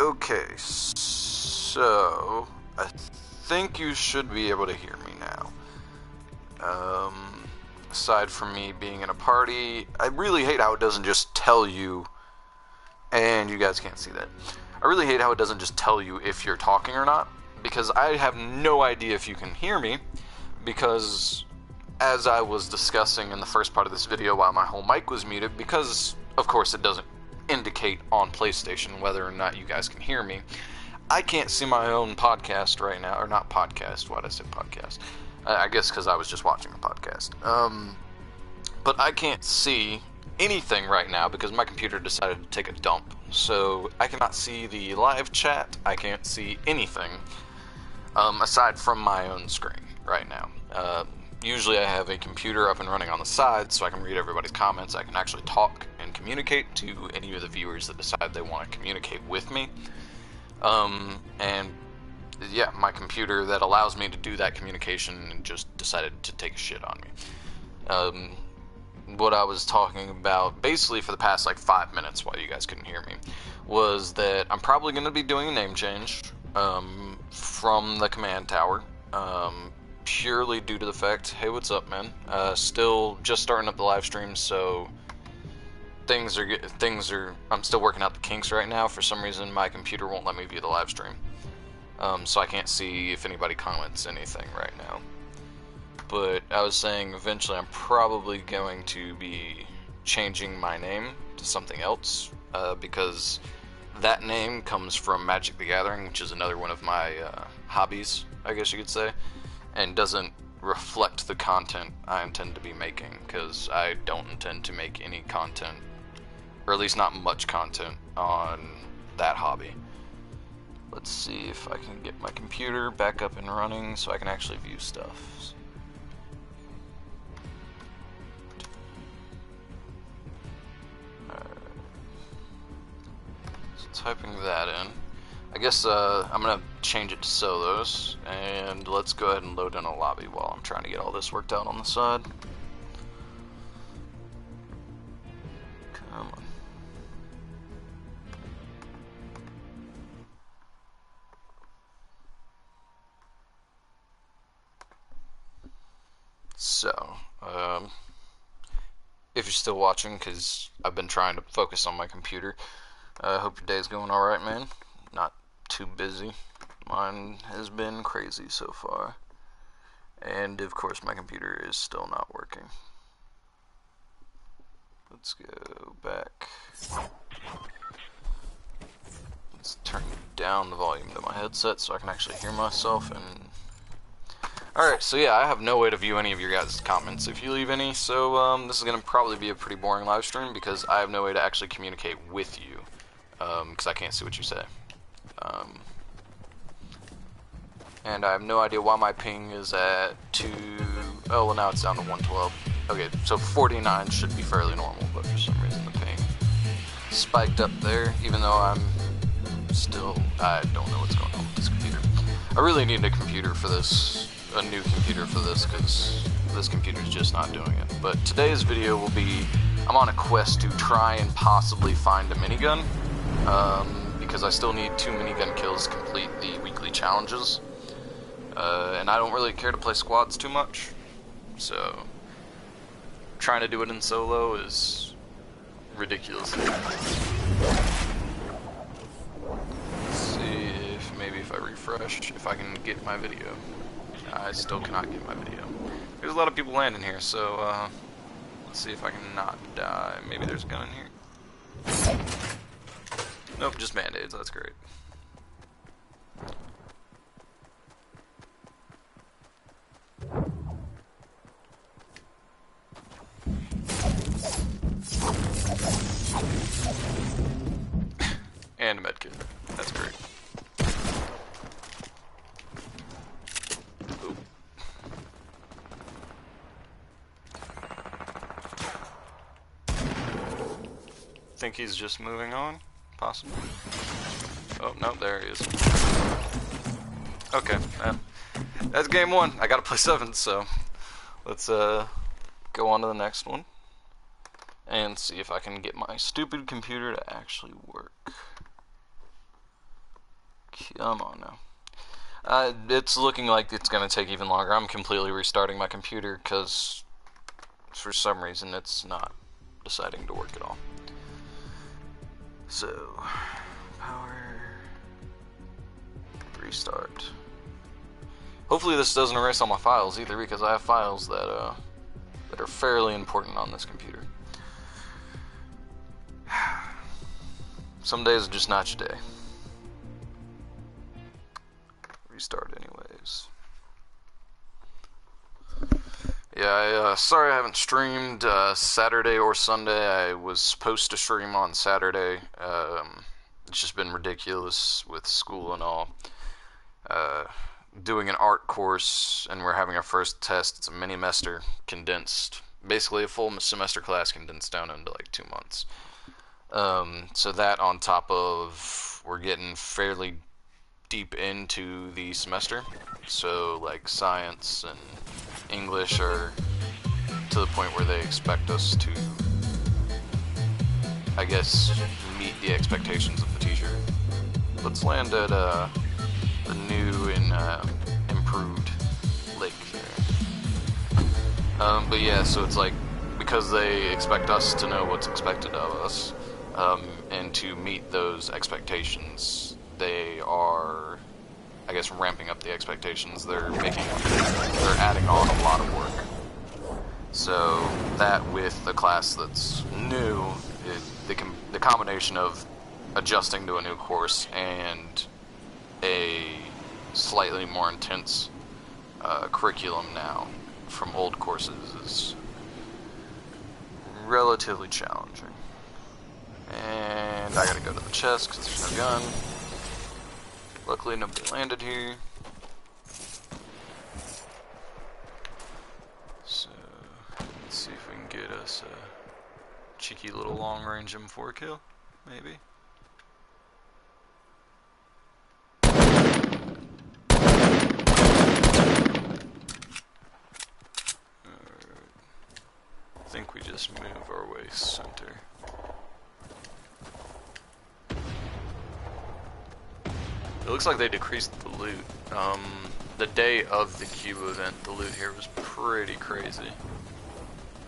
Okay, so I think you should be able to hear me now. Aside from me being in a party, I really hate how it doesn't just tell you, and you guys can't see that. I really hate how it doesn't just tell you if you're talking or not, because I have no idea if you can hear me, because as I was discussing in the first part of this video while my whole mic was muted, because of course it doesn't indicate on PlayStation whether or not you guys can hear me, I can't see my own podcast right now, or not podcast, why'd I say podcast? I guess because I was just watching a podcast. But I can't see anything right now because my computer decided to take a dump. So I cannot see the live chat, I can't see anything, aside from my own screen right now. Usually I have a computer up and running on the side so I can read everybody's comments. I can actually talk and communicate to any of the viewers that decide they want to communicate with me. And yeah, my computer that allows me to do that communication just decided to take a shit on me. What I was talking about basically for the past like 5 minutes while you guys couldn't hear me was that I'm probably going to be doing a name change from the command tower, purely due to the fact, hey, what's up, man? Still just starting up the live stream, so things are I'm still working out the kinks right now. For some reason my computer won't let me view the live stream, so I can't see if anybody comments anything right now. But I was saying eventually I'm probably going to be changing my name to something else, because that name comes from Magic the Gathering, which is another one of my hobbies, I guess you could say, and doesn't reflect the content I intend to be making, because I don't intend to make any content, or at least not much content, on that hobby. Let's see if I can get my computer back up and running so I can actually view stuff. Typing that in. I guess I'm gonna change it to solos, and let's go ahead and load in a lobby while I'm trying to get all this worked out on the side. Come on. So, if you're still watching, because I've been trying to focus on my computer, I hope your day's going alright, man. Not too busy. Mine has been crazy so far. And of course my computer is still not working. Let's go back. Let's turn down the volume to my headset so I can actually hear myself. And alright, so yeah, I have no way to view any of your guys' comments if you leave any, so this is going to probably be a pretty boring live stream because I have no way to actually communicate with you. Because I can't see what you say. And I have no idea why my ping is at 2... Oh, well now it's down to 112. Okay, so 49 should be fairly normal, but for some reason the ping spiked up there, even though I'm still... I don't know what's going on with this computer. I really need a computer for this, a new computer for this, because this computer's just not doing it. But today's video will be... I'm on a quest to try and possibly find a minigun. Because I still need 2 minigun kills to complete the weekly challenges, and I don't really care to play squads too much, so trying to do it in solo is ridiculous. Let's see if maybe if I refresh, if I can get my video. I still cannot get my video. There's a lot of people landing here, so let's see if I can not die. Maybe there's a gun in here. Nope, just band-aids, that's great. And a medkit, that's great. Ooh. Think he's just moving on? Possibly. Oh, no, there he is. Okay, that's game 1. I gotta play 7, so let's go on to the next one and see if I can get my stupid computer to actually work. Come on now. It's looking like it's going to take even longer. I'm completely restarting my computer because for some reason it's not deciding to work at all. So, power, restart. Hopefully this doesn't erase all my files either, because I have files that are fairly important on this computer. Some days are just not your day. Restart anyways. Yeah, sorry I haven't streamed Saturday or Sunday. I was supposed to stream on Saturday. It's just been ridiculous with school and all. Doing an art course, and we're having our first test. It's a mini-mester condensed. Basically a full semester class condensed down into like 2 months. So that on top of we're getting fairly deep into the semester. So like science and English are to the point where they expect us to, I guess, meet the expectations of the teacher. Let's land at the new and improved lake there. But yeah, so it's like, because they expect us to know what's expected of us, and to meet those expectations, they are, I guess, ramping up the expectations. They're adding on a lot of work. So that with the class that's new, the combination of adjusting to a new course and a slightly more intense curriculum now from old courses is relatively challenging. And I gotta go to the chest because there's no gun. Luckily nobody landed here. So let's see if we can get us a cheeky little long range M4 kill, maybe. I think we just move our way center. It looks like they decreased the loot. The day of the cube event, the loot here was pretty crazy.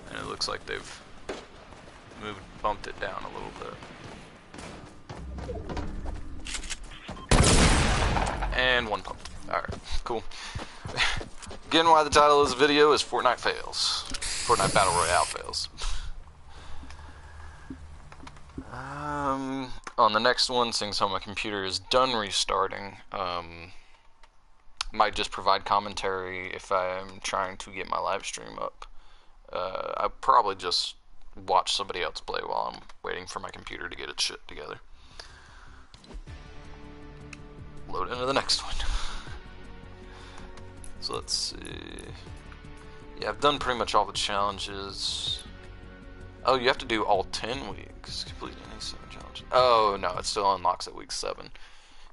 And it looks like they've bumped it down a little bit. And one pumped. Alright, cool. Again, why the title of this video is Fortnite Fails. Fortnite Battle Royale Fails. On the next one, seeing how my computer is done restarting, might just provide commentary if I'm trying to get my live stream up. I'll probably just watch somebody else play while I'm waiting for my computer to get its shit together. Load into the next one. So let's see. Yeah, I've done pretty much all the challenges. Oh, you have to do all 10 weeks. Complete any 7 challenges. Oh, no, it still unlocks at week 7.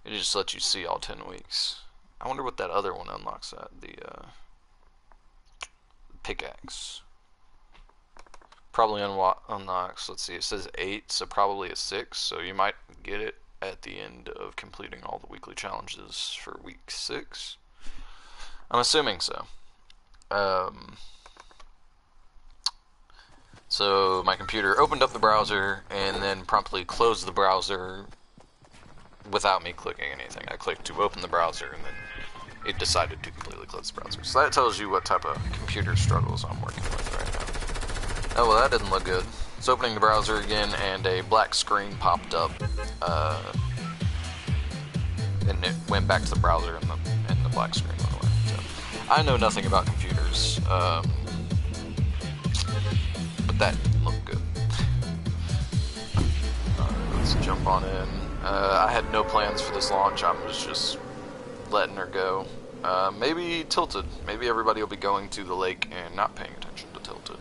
It just lets you see all 10 weeks. I wonder what that other one unlocks at. The pickaxe. Probably unlocks, let's see, it says 8, so probably a 6. So you might get it at the end of completing all the weekly challenges for week 6. I'm assuming so. So my computer opened up the browser and then promptly closed the browser without me clicking anything. I clicked to open the browser and then it decided to completely close the browser. So that tells you what type of computer struggles I'm working with right now. Oh, well, that didn't look good. It's opening the browser again and a black screen popped up, and it went back to the browser and the black screen went away. So I know nothing about computers, but that looked good. Let's jump on in. I had no plans for this launch. I was just letting her go. Maybe Tilted. Maybe everybody will be going to the lake and not paying attention to Tilted.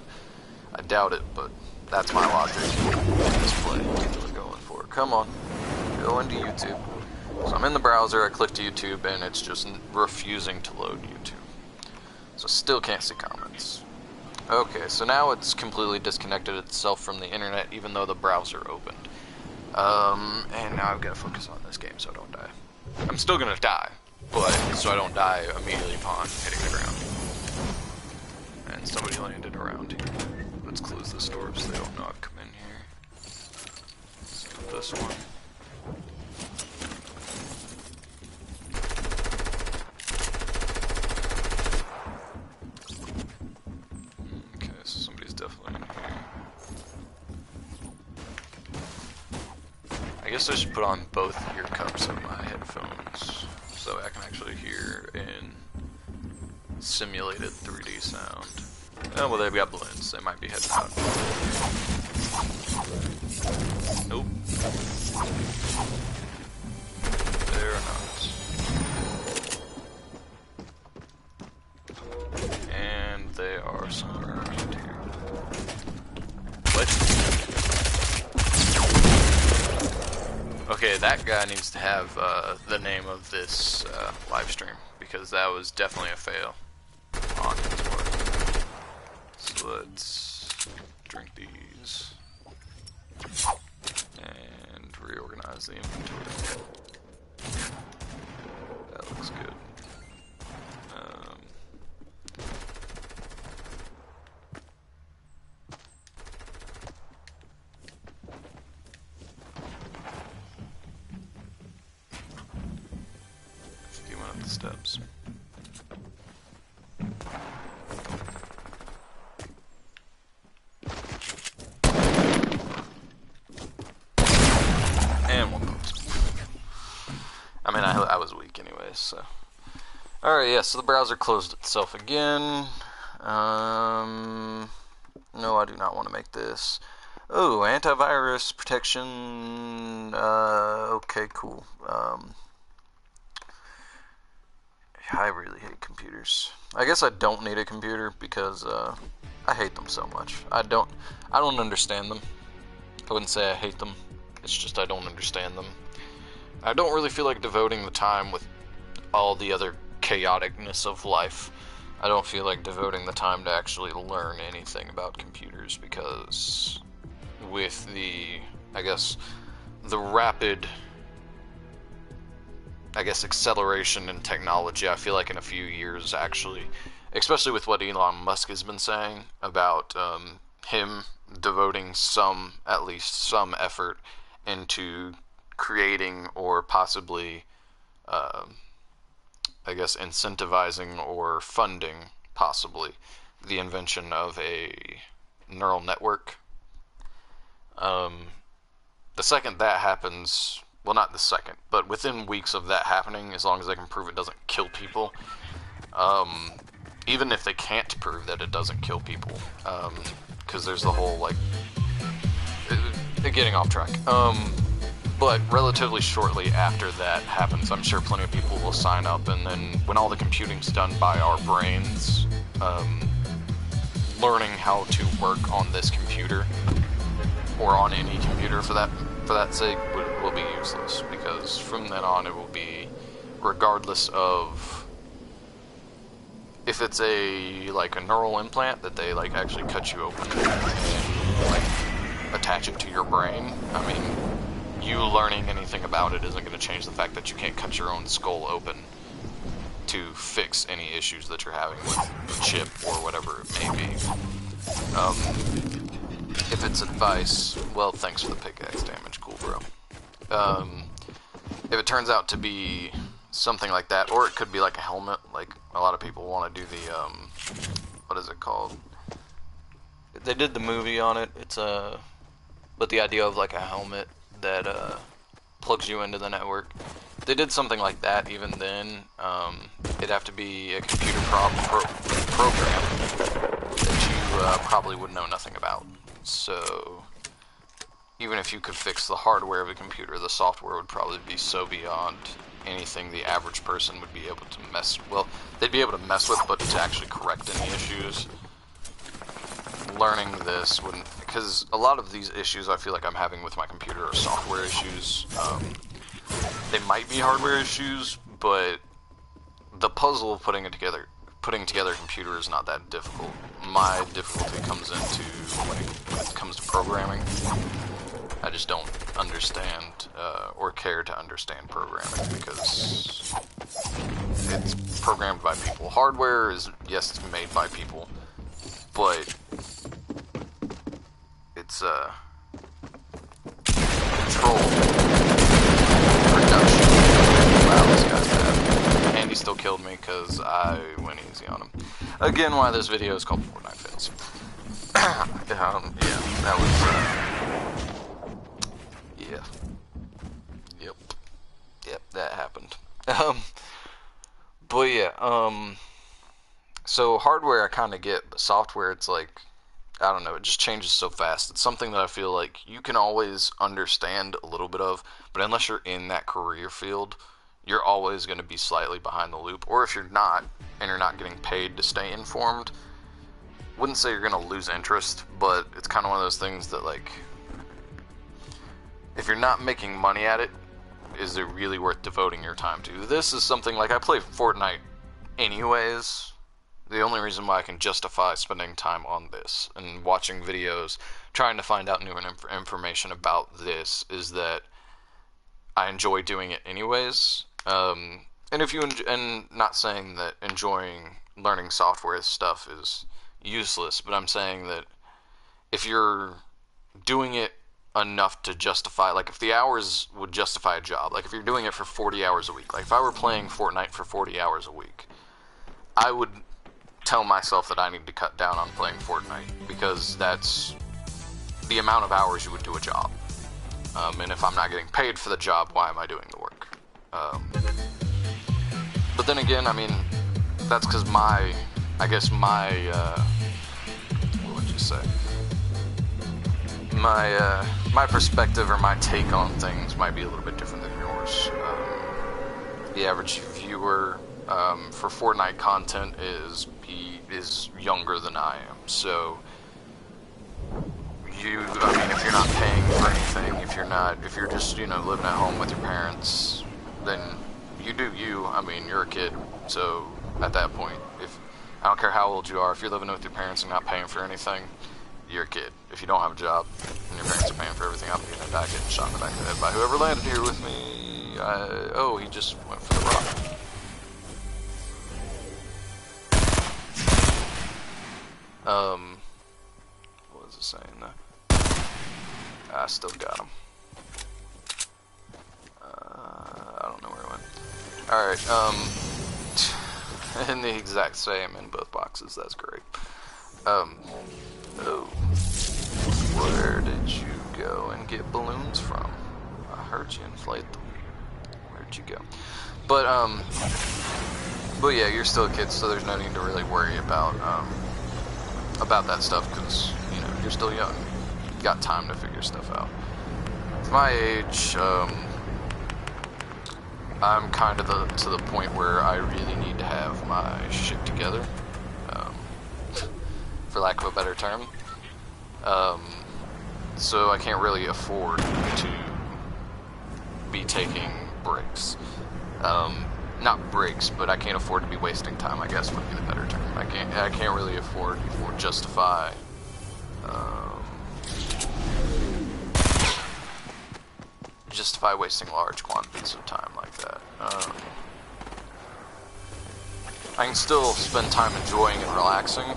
I doubt it, but that's my logic. This play we're going for. Come on. Go into YouTube. So I'm in the browser, I clicked YouTube, and it's just refusing to load YouTube. So still can't see comments. Okay, so now it's completely disconnected itself from the internet, even though the browser opened. And now I've got to focus on this game so I don't die. I'm still gonna die, but so I don't die immediately upon hitting the ground. And somebody landed around here. Let's close this door so they don't know I've come in here. Let's do this one. Okay, so somebody's definitely in here. I guess I should put on both ear cups of my headphones so I can actually hear in simulated 3D sound. Oh, well, they've got balloons. They might be heading out. Nope. They're not. And they are somewhere around here. What? Okay, that guy needs to have the name of this live stream, because that was definitely a fail on his part. So let's drink these and reorganize the inventory. That looks good. He went up the steps. And one post. I mean, I was weak anyways, so. Alright, yeah, so the browser closed itself again. No, I do not want to make this. Oh, antivirus protection. Okay, cool. I really hate computers. I guess I don't need a computer because I hate them so much. I don't understand them. I wouldn't say I hate them. It's just I don't understand them. I don't really feel like devoting the time with all the other chaoticness of life. I don't feel like devoting the time to actually learn anything about computers, because with the, I guess, the rapid, acceleration in technology, I feel like in a few years, actually, especially with what Elon Musk has been saying about him devoting at least some effort into creating or possibly, incentivizing or funding, possibly, the invention of a neural network. The second that happens, well, not the second, but within weeks of that happening, as long as they can prove it doesn't kill people, even if they can't prove that it doesn't kill people, because there's the whole, getting off track, but relatively shortly after that happens, I'm sure plenty of people will sign up, and then when all the computing's done by our brains, learning how to work on this computer, or on any computer for that sake, will be useless, because from then on it will be, regardless of if it's a neural implant that they actually cut you open and attach it to your brain. I mean, you learning anything about it isn't going to change the fact that you can't cut your own skull open to fix any issues that you're having with the chip or whatever it may be. If it's advice, well, thanks for the pickaxe damage, cool bro. If it turns out to be something like that, or it could be like a helmet, like a lot of people want to do the, what is it called? They did the movie on it, but the idea of a helmet that, plugs you into the network. If they did something like that, even then, it'd have to be a computer program that you, probably would know nothing about. So, even if you could fix the hardware of a computer, the software would probably be so beyond anything the average person would be able to they'd be able to mess with, but to actually correct any issues, learning this wouldn't, because a lot of these issues I feel like I'm having with my computer are software issues. They might be hardware issues, but the puzzle of putting together a computer is not that difficult. My difficulty comes into when it comes to programming. I just don't understand or care to understand programming because it's programmed by people. Hardware is, yes, it's made by people, but it's controlled production. Wow, this guy's dead. And he still killed me because I went easy on him. Again, why this video is called Fortnite Fails. Yeah, that was, yeah. Yep, that happened. But yeah, so hardware I kind of get, but software, it's like, I don't know, it just changes so fast. It's something that I feel like you can always understand a little bit of, but unless you're in that career field, you're always going to be slightly behind the loop. Or if you're not, and you're not getting paid to stay informed, wouldn't say you're going to lose interest, but it's kind of one of those things that, like, if you're not making money at it, is it really worth devoting your time to? This is something, like, I play Fortnite anyways. The only reason why I can justify spending time on this and watching videos, trying to find out new information about this, is that I enjoy doing it anyways. And if you and not saying that enjoying learning software stuff is useless, but I'm saying that if you're doing it enough to justify, like if the hours would justify a job, like if you're doing it for 40 hours a week, like if I were playing Fortnite for 40 hours a week, I would tell myself that I need to cut down on playing Fortnite because that's the amount of hours you would do a job. And if I'm not getting paid for the job, why am I doing the work? But then again, I mean, that's because my what would you say? My perspective or my take on things might be a little bit different than yours. The average viewer for Fortnite content is younger than I am, so I mean, if you're not paying for anything, if you're just, living at home with your parents, then you do you. I mean, you're a kid, so at that point, I don't care how old you are, if you're living with your parents and not paying for anything, you're a kid. If you don't have a job and your parents are paying for everything, I'm gonna die getting shot in the back of the head by whoever landed here with me. Oh, he just went for the rock. What was it saying though? I still got him. I don't know where it went. Alright, in the exact same in both boxes, that's great. Oh. Where did you go and get balloons from? I heard you inflate them. Where'd you go? But yeah, you're still a kid, so there's no need to really worry about that stuff, because, you're still young. You got time to figure stuff out. At my age, I'm kind of to the point where I really need to have my shit together, for lack of a better term. So I can't really afford to be taking breaks. Not breaks, but I can't afford to be wasting time, I guess would be the better term. I can't really afford or justify wasting large quantities of time like that. I can still spend time enjoying and relaxing.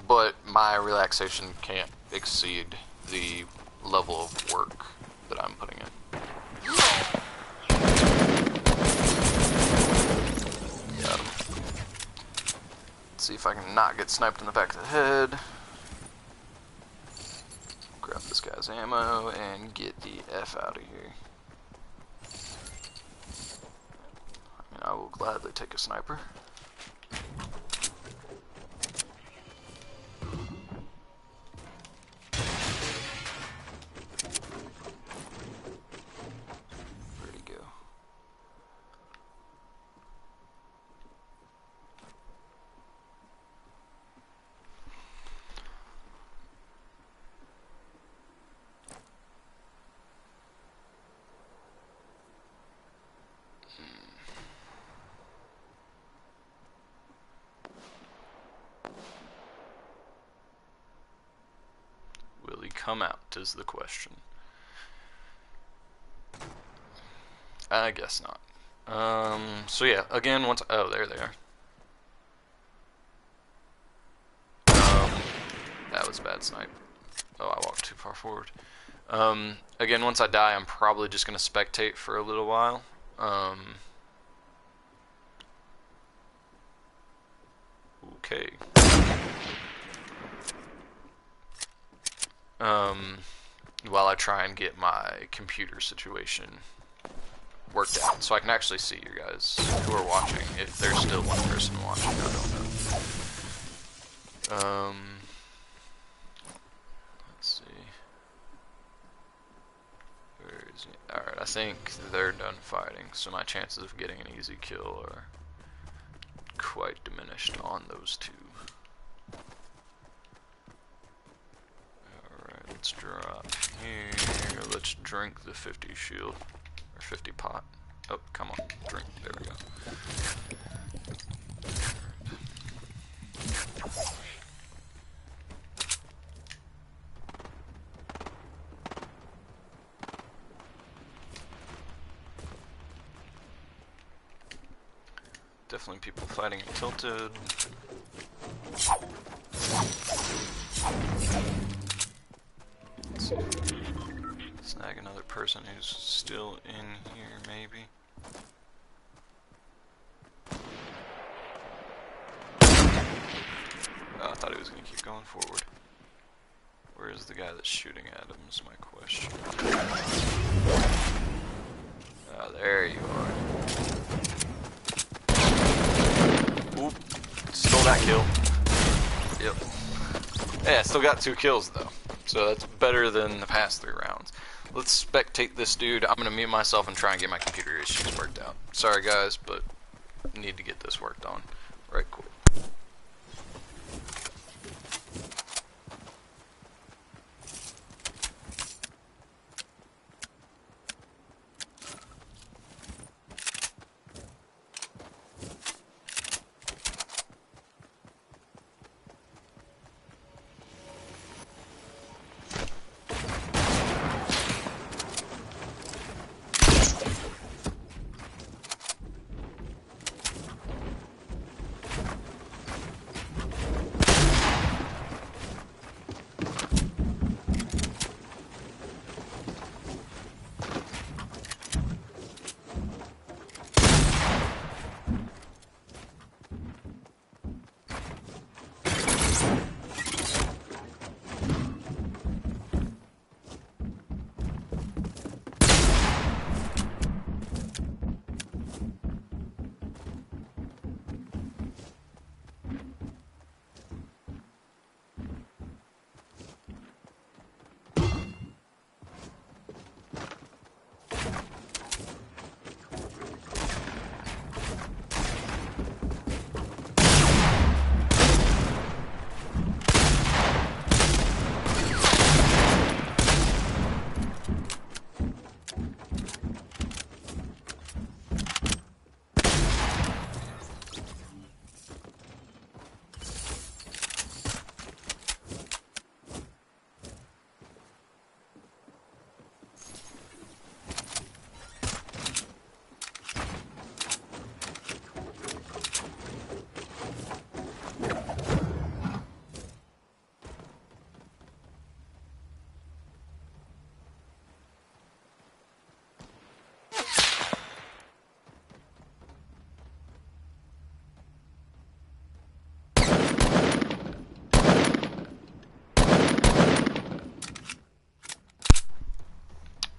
But my relaxation can't exceed the level of work that I'm putting in. Got him. Let's see if I can not get sniped in the back of the head. Grab this guy's ammo and get the F out of here. I mean, I will gladly take a sniper. Will he come out is the question. I guess not. So yeah, again, once, oh, there they are. That was a bad snipe. Oh, I walked too far forward. Again, once I die, I'm probably just gonna spectate for a little while. Okay. While I try and get my computer situation worked out, so I can actually see you guys who are watching, if there's still one person watching, I don't know. Let's see. Where is he? Alright, I think they're done fighting, so my chances of getting an easy kill are quite diminished on those two. Alright, let's drop here. Let's drink the 50 shield. Or 50 pot. Oh, come on. Drink. There we go. Definitely people fighting at Tilted. Let's see. Snag another person who's still in here, maybe. Oh, I thought he was going to keep going forward. Where is the guy that's shooting at him is my question. Oh, there you are. Oop. Stole that kill. Yep. Yeah, still got 2 kills though. So that's better than the past 3 rounds. Let's spectate this dude. I'm gonna mute myself and try and get my computer issues worked out. Sorry guys, but need to get this worked on right quick.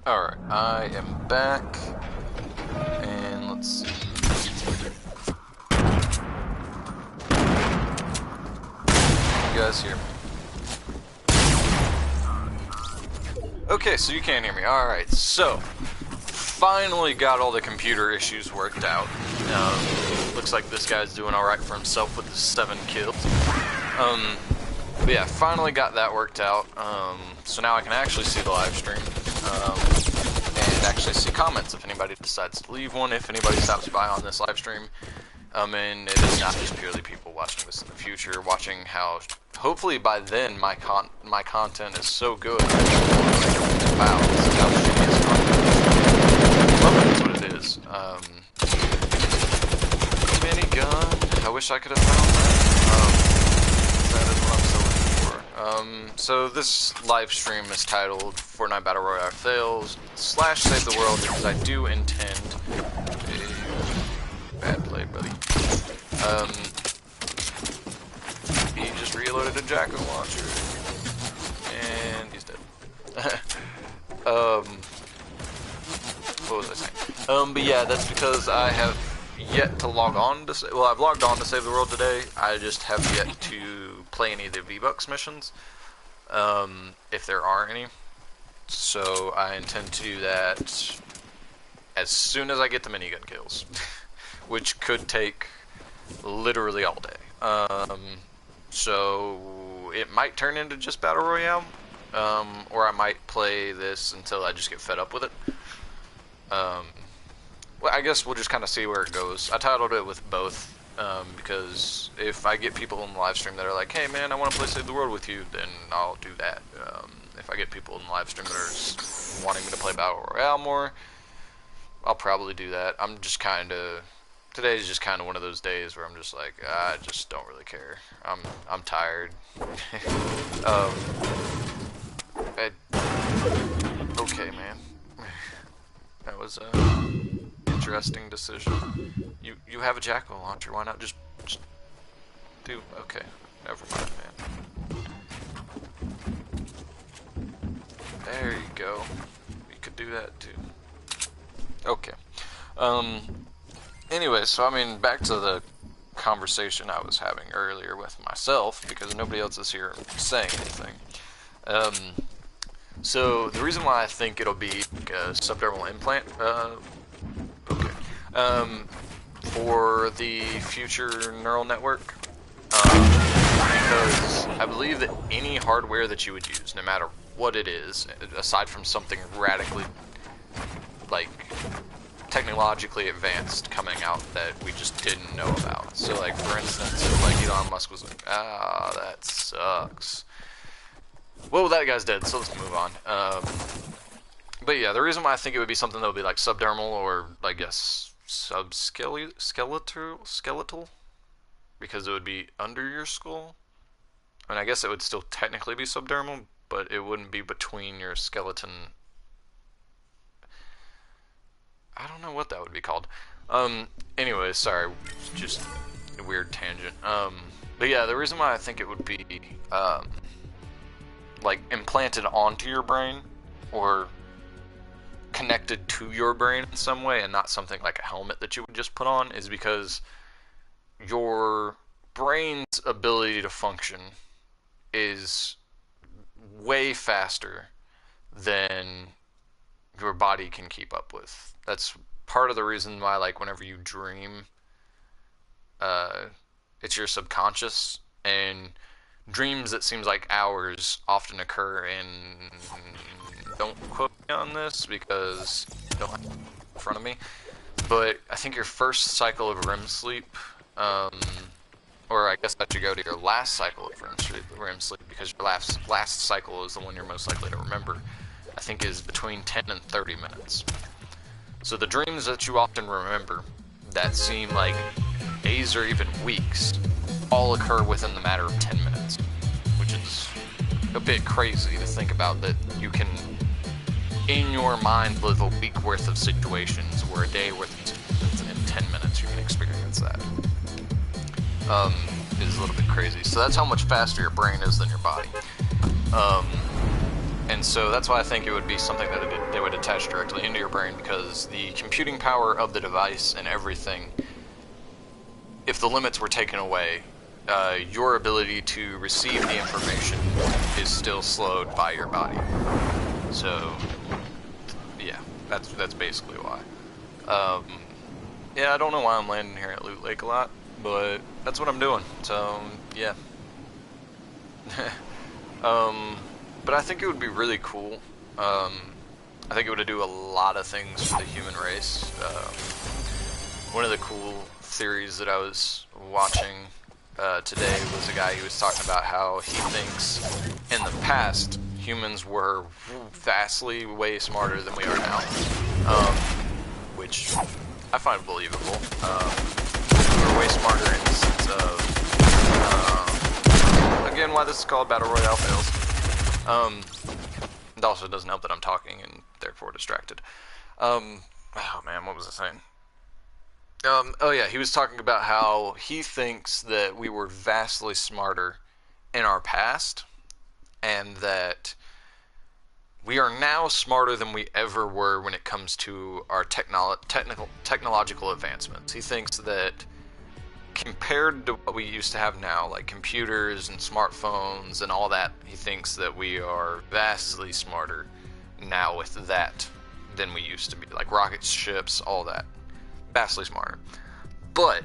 Alright, I am back, and let's see. You guys hear me? Okay, so you can't hear me. Alright, so, finally got all the computer issues worked out. Looks like this guy's doing alright for himself with his 7 kills. But yeah, finally got that worked out. So now I can actually see the live stream. And actually see comments if anybody decides to leave one, if anybody stops by on this live stream. And it is not just purely people watching this in the future, watching how, hopefully by then, my content is so good. Wow, this is how shitty this content is. Well, that's what it is. Minigun. I wish I could have found that. That is what I'm so looking for. So this live stream is titled Fortnite BR Fails / Save the World, because I do intend bad play, buddy. He just reloaded a Jacko launcher, and he's dead. What was I saying? But yeah, that's because I have yet to log on to. Well, I've logged on to Save the World today. I just have yet to play any of the V-Bucks missions, if there are any. So I intend to do that as soon as I get the minigun kills. Which could take literally all day. So it might turn into just Battle Royale, or I might play this until I just get fed up with it. Well, I guess we'll just kind of see where it goes. I titled it with both, because if I get people in the live stream that are like, hey man, I want to play Save the World with you, then I'll do that. If I get people in the live stream that are just wanting me to play Battle Royale more, I'll probably do that. I'm just kind of... Today's just kind of one of those days where I'm just like, I just don't really care. I'm tired. Okay, man. That was a interesting decision. You have a Jacko launcher. Why not just do? Okay, never mind, man. There you go. You could do that too. Okay. Anyway, so I mean, back to the conversation I was having earlier with myself, because nobody else is here saying anything. So the reason why I think it'll be like a subdermal implant, for the future neural network, because I believe that any hardware that you would use, no matter what it is, aside from something radically, like, technologically advanced coming out that we just didn't know about. So like, for instance, like Elon Musk was like, that sucks. Well, that guy's dead, so let's move on. But yeah, the reason why I think it would be something that would be like subdermal, or I guess skeletal, because it would be under your skull. I mean, I guess it would still technically be subdermal, but it wouldn't be between your skeleton. I don't know what that would be called. Anyways, sorry, just a weird tangent. But yeah, the reason why I think it would be, like, implanted onto your brain, or connected to your brain in some way, and not something like a helmet that you would just put on, is because your brain's ability to function is way faster than your body can keep up with. That's part of the reason why, like, whenever you dream, it's your subconscious, and dreams that seems like hours often occur in, don't quote me on this because I don't have it in front of me, but I think your first cycle of REM sleep, or I guess that you go to your last cycle of REM sleep, because your last cycle is the one you're most likely to remember, I think is between 10 and 30 minutes. So the dreams that you often remember that seem like days or even weeks all occur within the matter of 10 minutes, which is a bit crazy to think about, that you can, in your mind, live a week worth of situations, or a day worth of situations, in 10 minutes you can experience that. Is a little bit crazy. So that's how much faster your brain is than your body. And so that's why I think it would be something that they would attach directly into your brain, because the computing power of the device and everything, if the limits were taken away, your ability to receive the information is still slowed by your body. So, yeah, that's basically why. Yeah, I don't know why I'm landing here at Loot Lake a lot, but that's what I'm doing, so, yeah. But I think it would be really cool. I think it would do a lot of things for the human race. One of the cool theories that I was watching today was a guy who was talking about how he thinks in the past humans were vastly way smarter than we are now, which I find believable. We were way smarter in the sense of, again, why this is called Battle Royale Fails. It also doesn't help that I'm talking and therefore distracted. Oh man, what was I saying? Oh yeah, he was talking about how he thinks that we were vastly smarter in our past, and that we are now smarter than we ever were when it comes to our technological advancements. He thinks that compared to what we used to have now, like computers and smartphones and all that, he thinks that we are vastly smarter now with that than we used to be. Like rocket ships, all that. Vastly smarter. But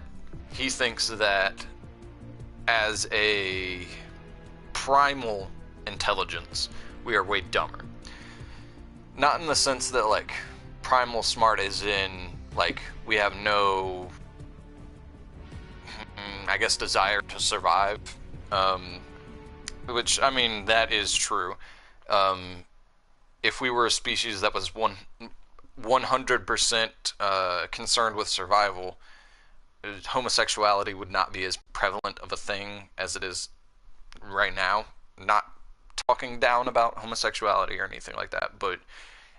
he thinks that as a primal intelligence, we are way dumber. Not in the sense that, like, primal smart is in, like, we have no, I guess, desire to survive. Which, I mean, that is true. If we were a species that was 100% concerned with survival, homosexuality would not be as prevalent of a thing as it is right now. Not talking down about homosexuality or anything like that, but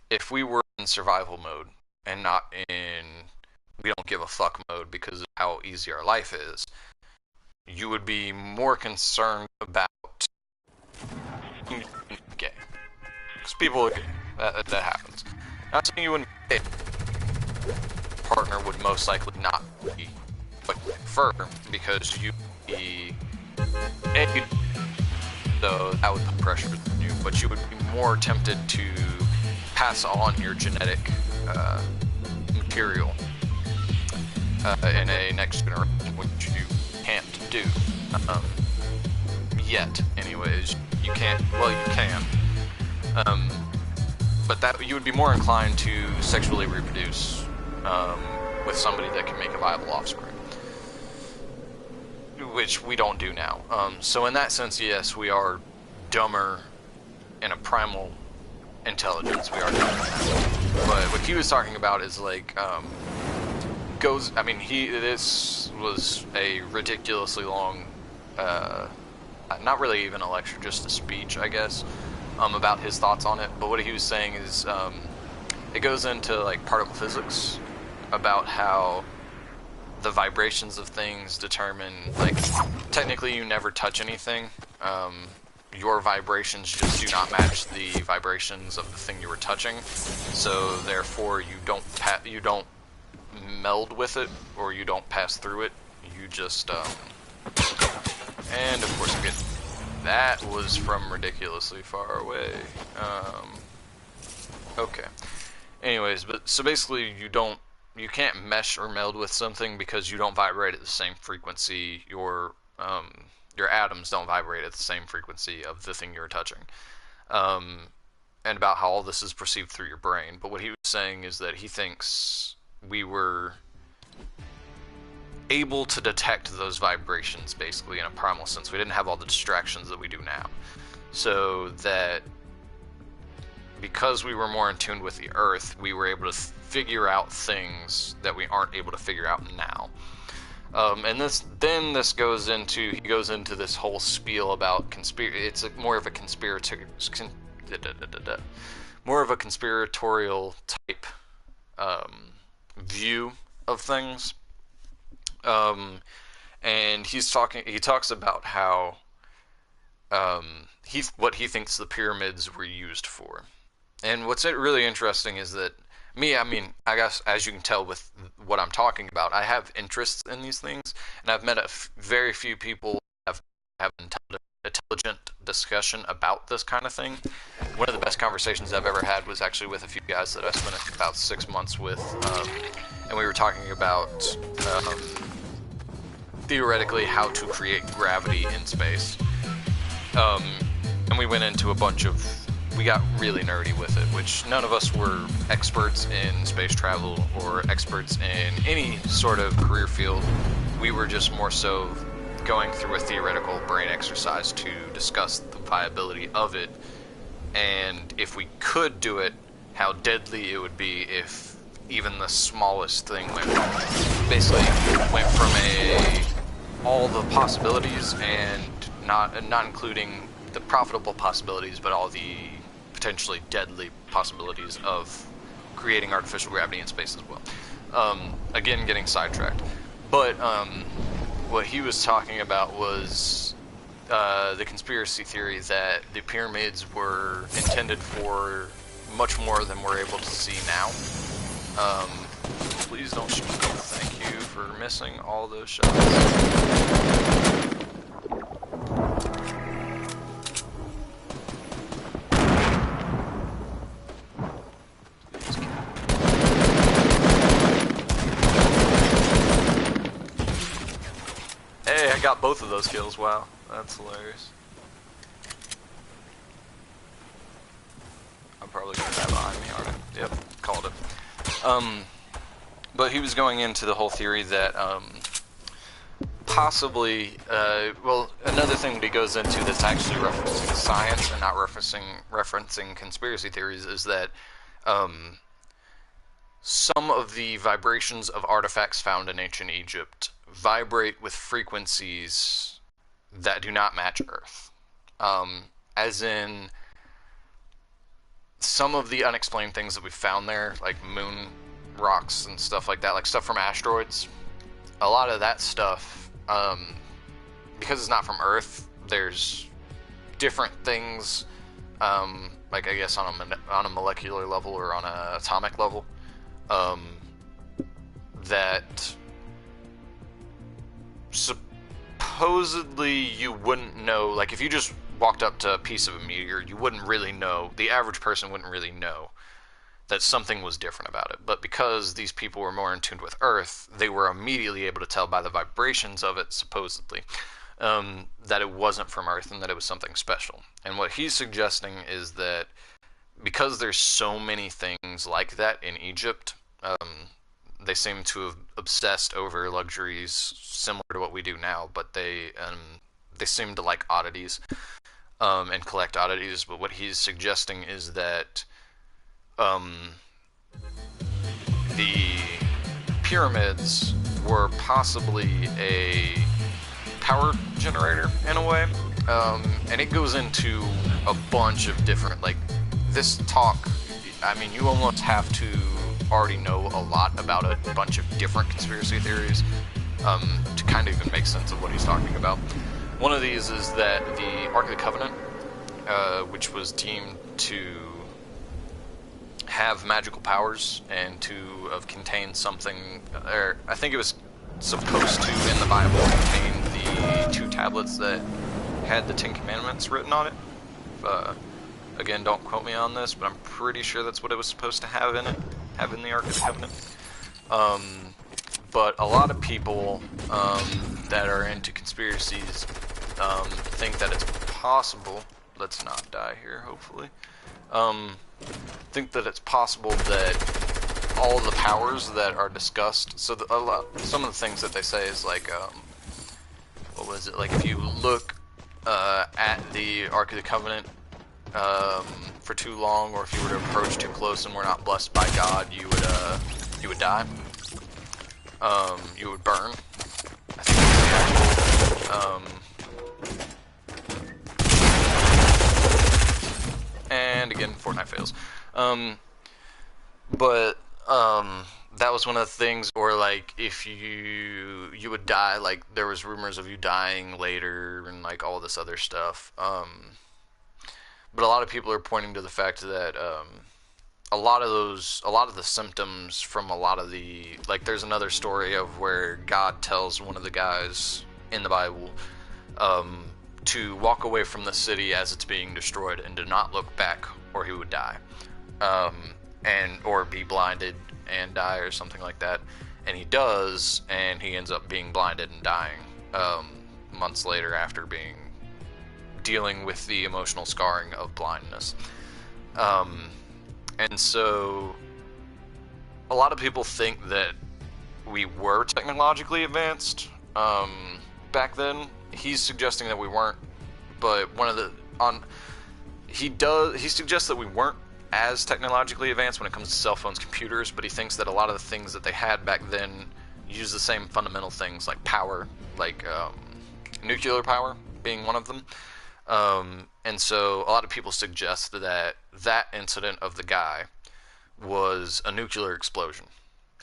if we were in survival mode and not in we don't give a fuck mode because of how easy our life is, you would be more concerned about gay. Because people are gay. That happens. Not saying you wouldn't be gay. Partner would most likely not be what you prefer because you would be a, so that would put pressure on you, but you would be more tempted to pass on your genetic material in a next generation, which you can't do. Yet, anyways. You can't, well, you can. But that you would be more inclined to sexually reproduce with somebody that can make a viable offspring. Which we don't do now. So in that sense, yes, we are dumber in a primal intelligence. We are dumber. But what he was talking about is like, this was a ridiculously long, not really even a lecture, just a speech, I guess, about his thoughts on it. But what he was saying is, it goes into like particle physics about how the vibrations of things determine, like, technically you never touch anything. Your vibrations just do not match the vibrations of the thing you were touching, so therefore you don't meld with it, or you don't pass through it. You just and of course again, that was from ridiculously far away. Okay. Anyways, but so basically you can't mesh or meld with something because you don't vibrate at the same frequency. Your atoms don't vibrate at the same frequency of the thing you're touching. And about how all this is perceived through your brain. But what he was saying is that he thinks we were able to detect those vibrations basically in a primal sense. We didn't have all the distractions that we do now. So that because we were more in tune with the earth, we were able to figure out things that we aren't able to figure out now. And he goes into this whole spiel about it's more of a conspiratorial type view of things. And he talks about how what he thinks the pyramids were used for. And what's really interesting is that I guess as you can tell with what I'm talking about, I have interests in these things, and I've met very few people have intelligent discussion about this kind of thing. One of the best conversations I've ever had was actually with a few guys that I spent about 6 months with, and we were talking about theoretically how to create gravity in space. And we went into a bunch of we got really nerdy with it, which none of us were experts in space travel or experts in any sort of career field. We were just more so going through a theoretical brain exercise to discuss the viability of it, and if we could do it, how deadly it would be if even the smallest thing went wrong. Basically, went from all the possibilities and not including the profitable possibilities, but all the potentially deadly possibilities of creating artificial gravity in space as well. Again, getting sidetracked. But what he was talking about was the conspiracy theory that the pyramids were intended for much more than we're able to see now. Please don't shoot me. Thank you for missing all those shots. Hey, I got both of those kills. Wow, that's hilarious. I'm probably gonna die behind me, aren't I? Yep, called it. But he was going into the whole theory that possibly, well, another thing that he goes into that's actually referencing science and not referencing conspiracy theories is that some of the vibrations of artifacts found in ancient Egypt vibrate with frequencies that do not match Earth. As in, some of the unexplained things that we found there, like moon rocks and stuff like that, like stuff from asteroids, a lot of that stuff, because it's not from Earth, there's different things, like I guess on a molecular level or on an atomic level, that supposedly you wouldn't know. Like if you just walked up to a piece of a meteor, you wouldn't really know, the average person wouldn't really know that something was different about it. But because these people were more in tune with Earth, they were immediately able to tell by the vibrations of it, supposedly, that it wasn't from Earth and that it was something special. And what he's suggesting is that because there's so many things like that in Egypt, they seem to have obsessed over luxuries similar to what we do now, but they seem to like oddities, and collect oddities. But what he's suggesting is that the pyramids were possibly a power generator in a way, and it goes into a bunch of different, like, this talk, I mean, you almost have to already know a lot about a bunch of different conspiracy theories to kind of even make sense of what he's talking about. One of these is that the Ark of the Covenant, which was deemed to have magical powers and to have contained something, or I think it was supposed to, in the Bible, contain the 2 tablets that had the 10 Commandments written on it. Again, don't quote me on this, but I'm pretty sure that's what it was supposed to have in it, have in the Ark of the Covenant. But a lot of people that are into conspiracies think that it's possible, let's not die here, hopefully, think that it's possible that all the powers that are discussed, so some of the things that they say is like, what was it, like if you look at the Ark of the Covenant for too long, or if you were to approach too close and were not blessed by God, you would die. You would burn. I think that's the actual, and again, Fortnite fails. But that was one of the things, or like if you would die, like there was rumors of you dying later and like all this other stuff. But a lot of people are pointing to the fact that a lot of the symptoms from a lot of the, like there's another story of where God tells one of the guys in the Bible to walk away from the city as it's being destroyed and to not look back or he would die, or be blinded and die or something like that. And he does, and he ends up being blinded and dying months later after dealing with the emotional scarring of blindness. And so a lot of people think that we were technologically advanced back then. He's suggesting that we weren't, but he suggests that we weren't as technologically advanced when it comes to cell phones, computers, but he thinks that a lot of the things that they had back then use the same fundamental things, like power, like nuclear power being one of them. And so a lot of people suggest that that incident of the guy was a nuclear explosion.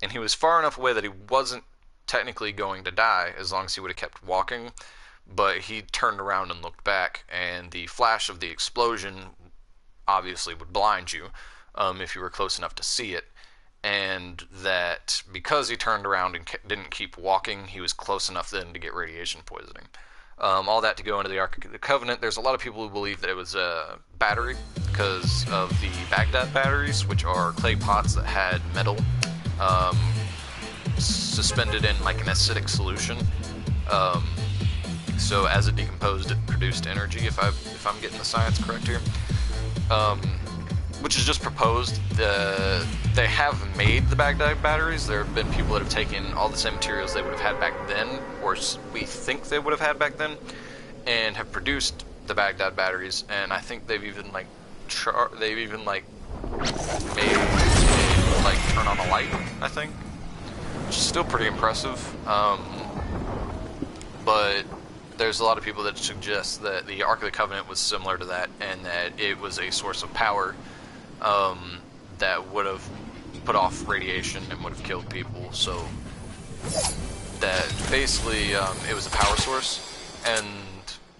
And he was far enough away that he wasn't technically going to die as long as he would have kept walking, but he turned around and looked back, and the flash of the explosion obviously would blind you if you were close enough to see it, and that because he turned around and didn't keep walking, he was close enough then to get radiation poisoning. All that to go into the Ark of the Covenant. There's a lot of people who believe that it was a battery because of the Baghdad batteries, which are clay pots that had metal suspended in like an acidic solution. So as it decomposed, it produced energy, if I'm getting the science correct here. Which is just proposed. They have made the Baghdad batteries. There have been people that have taken all the same materials they would have had back then, or we think they would have had back then, and have produced the Baghdad batteries. And I think they've even made like turn on a light, I think, which is still pretty impressive. But there's a lot of people that suggest that the Ark of the Covenant was similar to that, and that it was a source of power that would have put off radiation and would have killed people. So that basically it was a power source. And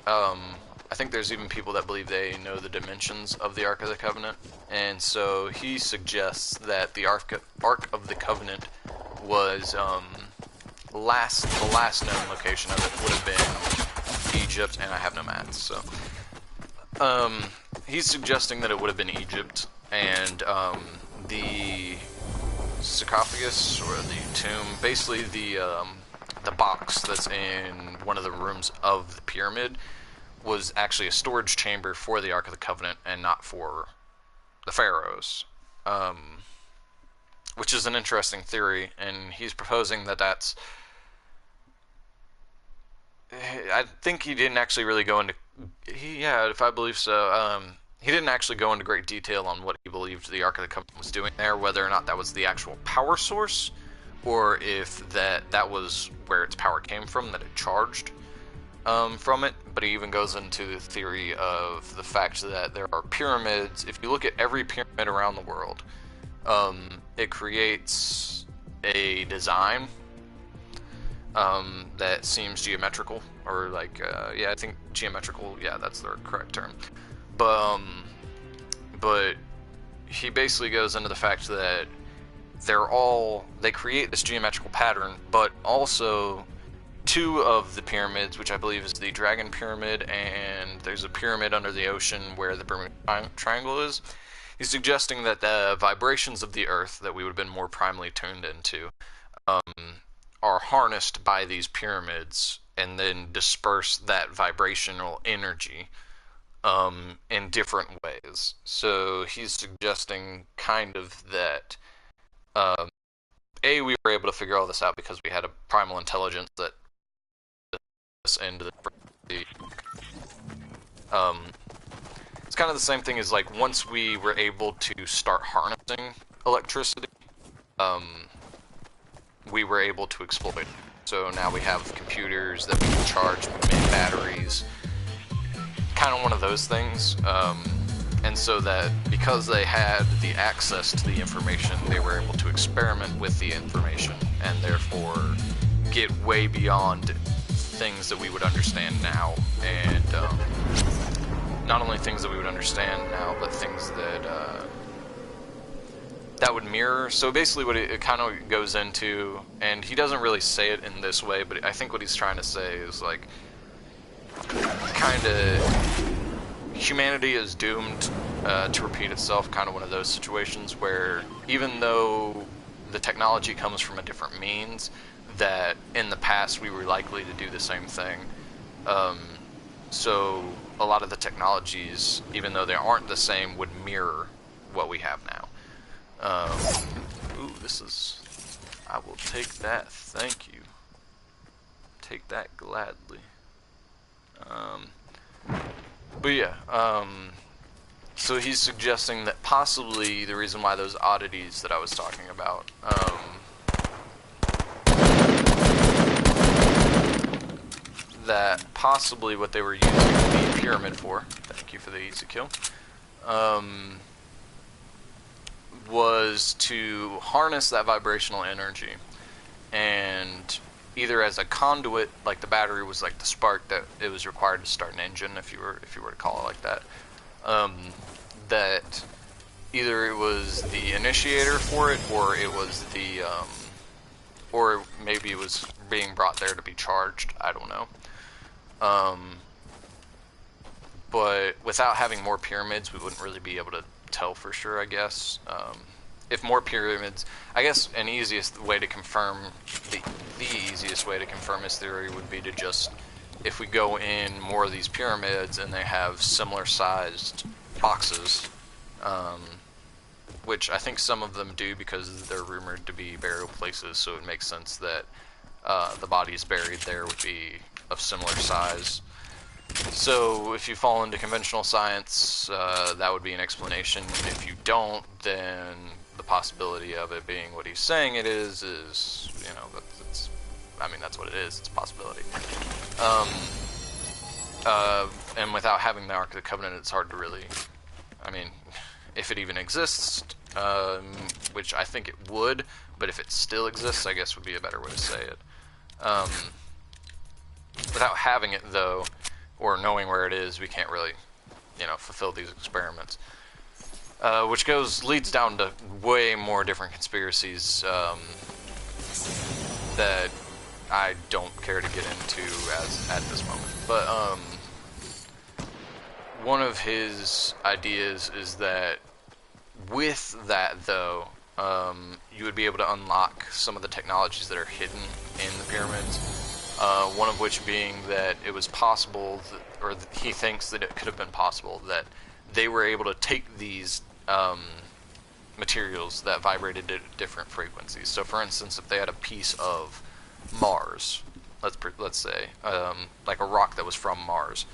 I think there's even people that believe they know the dimensions of the Ark of the Covenant, and so he suggests that the Ark of the Covenant was the last known location of it would have been Egypt, and I have no maths, so he's suggesting that it would have been Egypt, and the sarcophagus, or the tomb, basically the box that's in one of the rooms of the pyramid, was actually a storage chamber for the Ark of the Covenant and not for the pharaohs, which is an interesting theory. And he's proposing that that's, I think he didn't actually really go into, if I believe so, he didn't actually go into great detail on what he believed the Ark of the Covenant was doing there, whether or not that was the actual power source, or if that was where its power came from, that it charged from it. But he even goes into the theory of the fact that there are pyramids. If you look at every pyramid around the world, it creates a design that seems geometrical, or like, I think geometrical, that's the correct term. But he basically goes into the fact that they create this geometrical pattern, but also two of the pyramids, which I believe is the Dragon Pyramid, and there's a pyramid under the ocean where the Bermuda Triangle is. He's suggesting that the vibrations of the Earth that we would have been more primally tuned into are harnessed by these pyramids and then disperse that vibrational energy in different ways. So he's suggesting kind of that we were able to figure all this out because we had a primal intelligence that into the it's kind of the same thing as, like, once we were able to start harnessing electricity, we were able to exploit it. So now we have computers that we can charge with batteries, kind of one of those things. And so that because they had the access to the information, they were able to experiment with the information and therefore get way beyond things that we would understand now, and not only things that we would understand now, but things that that would mirror. So basically what it kind of goes into, and he doesn't really say it in this way, but I think what he's trying to say is, like, kind of humanity is doomed to repeat itself, kind of one of those situations where even though the technology comes from a different means, that in the past we were likely to do the same thing. So a lot of the technologies, even though they aren't the same, would mirror what we have now. Ooh, this is... I will take that, thank you. Take that gladly. But yeah, so he's suggesting that possibly the reason why those oddities that I was talking about, that possibly what they were using the pyramid for, thank you for the easy kill, was to harness that vibrational energy, and either as a conduit, like the battery was like the spark that it was required to start an engine, if you were to call it like that, that either it was the initiator for it, or it was the, or maybe it was being brought there to be charged, I don't know. But without having more pyramids, we wouldn't really be able to tell for sure, I guess. If more pyramids, I guess an easiest way to confirm, the easiest way to confirm his theory would be to just, if we go in more of these pyramids and they have similar sized boxes, which I think some of them do because they're rumored to be burial places, so it makes sense that the bodies buried there would be of similar size. So if you fall into conventional science, that would be an explanation. If you don't, then the possibility of it being what he's saying it is, you know, that's, I mean, that's what it is. It's a possibility. And without having the Ark of the Covenant, it's hard to really, I mean, if it even exists, which I think it would, but if it still exists, I guess would be a better way to say it. Without having it, though, or knowing where it is, we can't really, you know, fulfill these experiments. Which leads down to way more different conspiracies that I don't care to get into at this moment. But one of his ideas is that with that, though, you would be able to unlock some of the technologies that are hidden in the pyramids. One of which being that it was possible, or he thinks that it could have been possible, that they were able to take these materials that vibrated at different frequencies. So, for instance, if they had a piece of Mars, let's say, like a rock that was from Mars,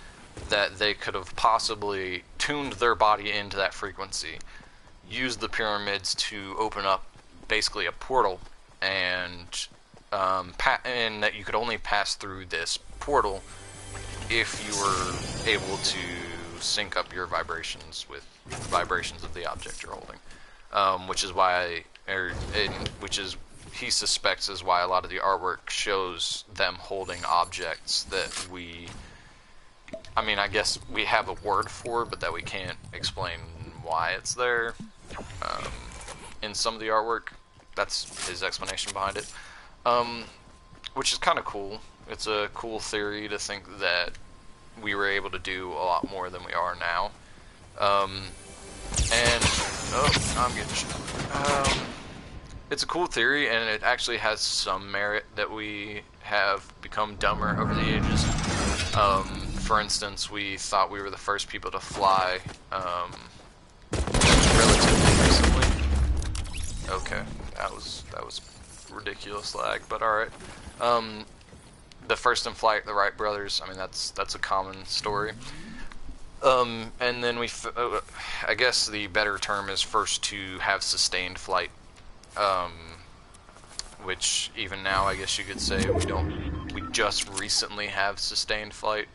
that they could have possibly tuned their body into that frequency, used the pyramids to open up basically a portal, and that you could only pass through this portal if you were able to sync up your vibrations with the vibrations of the object you're holding, which is why, he suspects is why a lot of the artwork shows them holding objects that I mean, I guess we have a word for it, but that we can't explain why it's there. In some of the artwork, that's his explanation behind it. Which is kind of cool. It's a cool theory to think that we were able to do a lot more than we are now. I'm getting shot. It's a cool theory, and it actually has some merit that we have become dumber over the ages. For instance, we thought we were the first people to fly, relatively recently. Okay, that was ridiculous lag, but alright. The first in flight, the Wright brothers, I mean, that's a common story. And then I guess the better term is first to have sustained flight, which even now I guess you could say we just recently have sustained flight,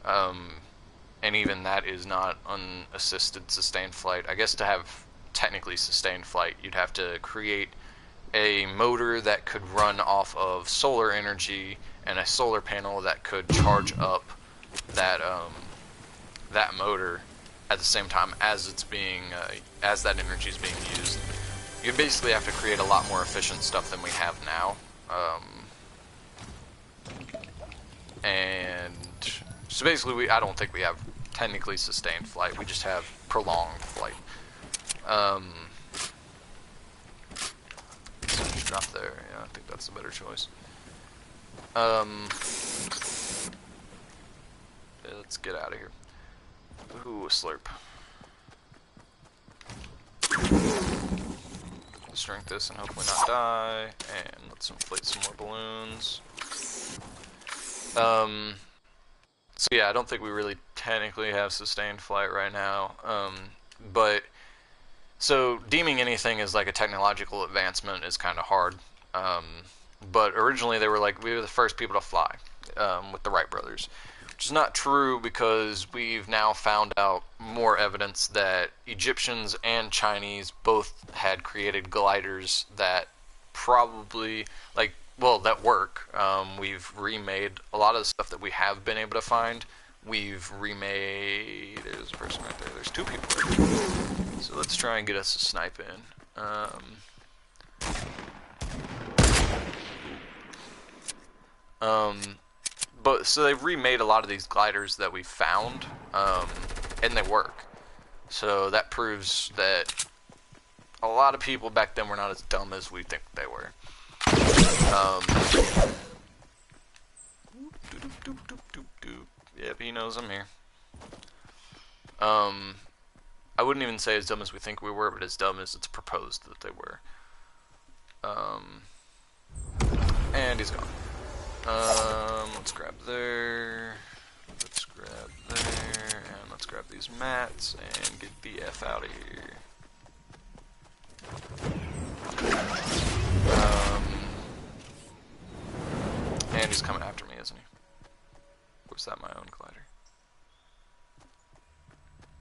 and even that is not unassisted sustained flight. I guess to have technically sustained flight, you'd have to create a motor that could run off of solar energy and a solar panel that could charge up that that motor at the same time as it's being as that energy is being used. You basically have to create a lot more efficient stuff than we have now, and so basically I don't think we have technically sustained flight. We just have prolonged flight. Just drop there. Yeah, I think that's a better choice. Let's get out of here. Ooh, a slurp. Let's drink this and hopefully not die. And let's inflate some more balloons. So yeah, I don't think we really technically have sustained flight right now. But so deeming anything as like a technological advancement is kind of hard. But originally they were like, we were the first people to fly with the Wright brothers. Which is not true because we've now found out more evidence that Egyptians and Chinese both had created gliders that probably, like, well, that work. We've remade a lot of the stuff that we have been able to find. We've remade, there's a person right there, there's two people right there. So let's try and get us a snipe in. But so they've remade a lot of these gliders that we found, and they work. So that proves that a lot of people back then were not as dumb as we think they were. Yep, he knows I'm here. I wouldn't even say as dumb as we think we were, but as dumb as it's proposed that they were. And he's gone. Let's grab there, let's grab there, and let's grab these mats and get the F out of here. And he's coming after me, isn't he? Or was that my own glider?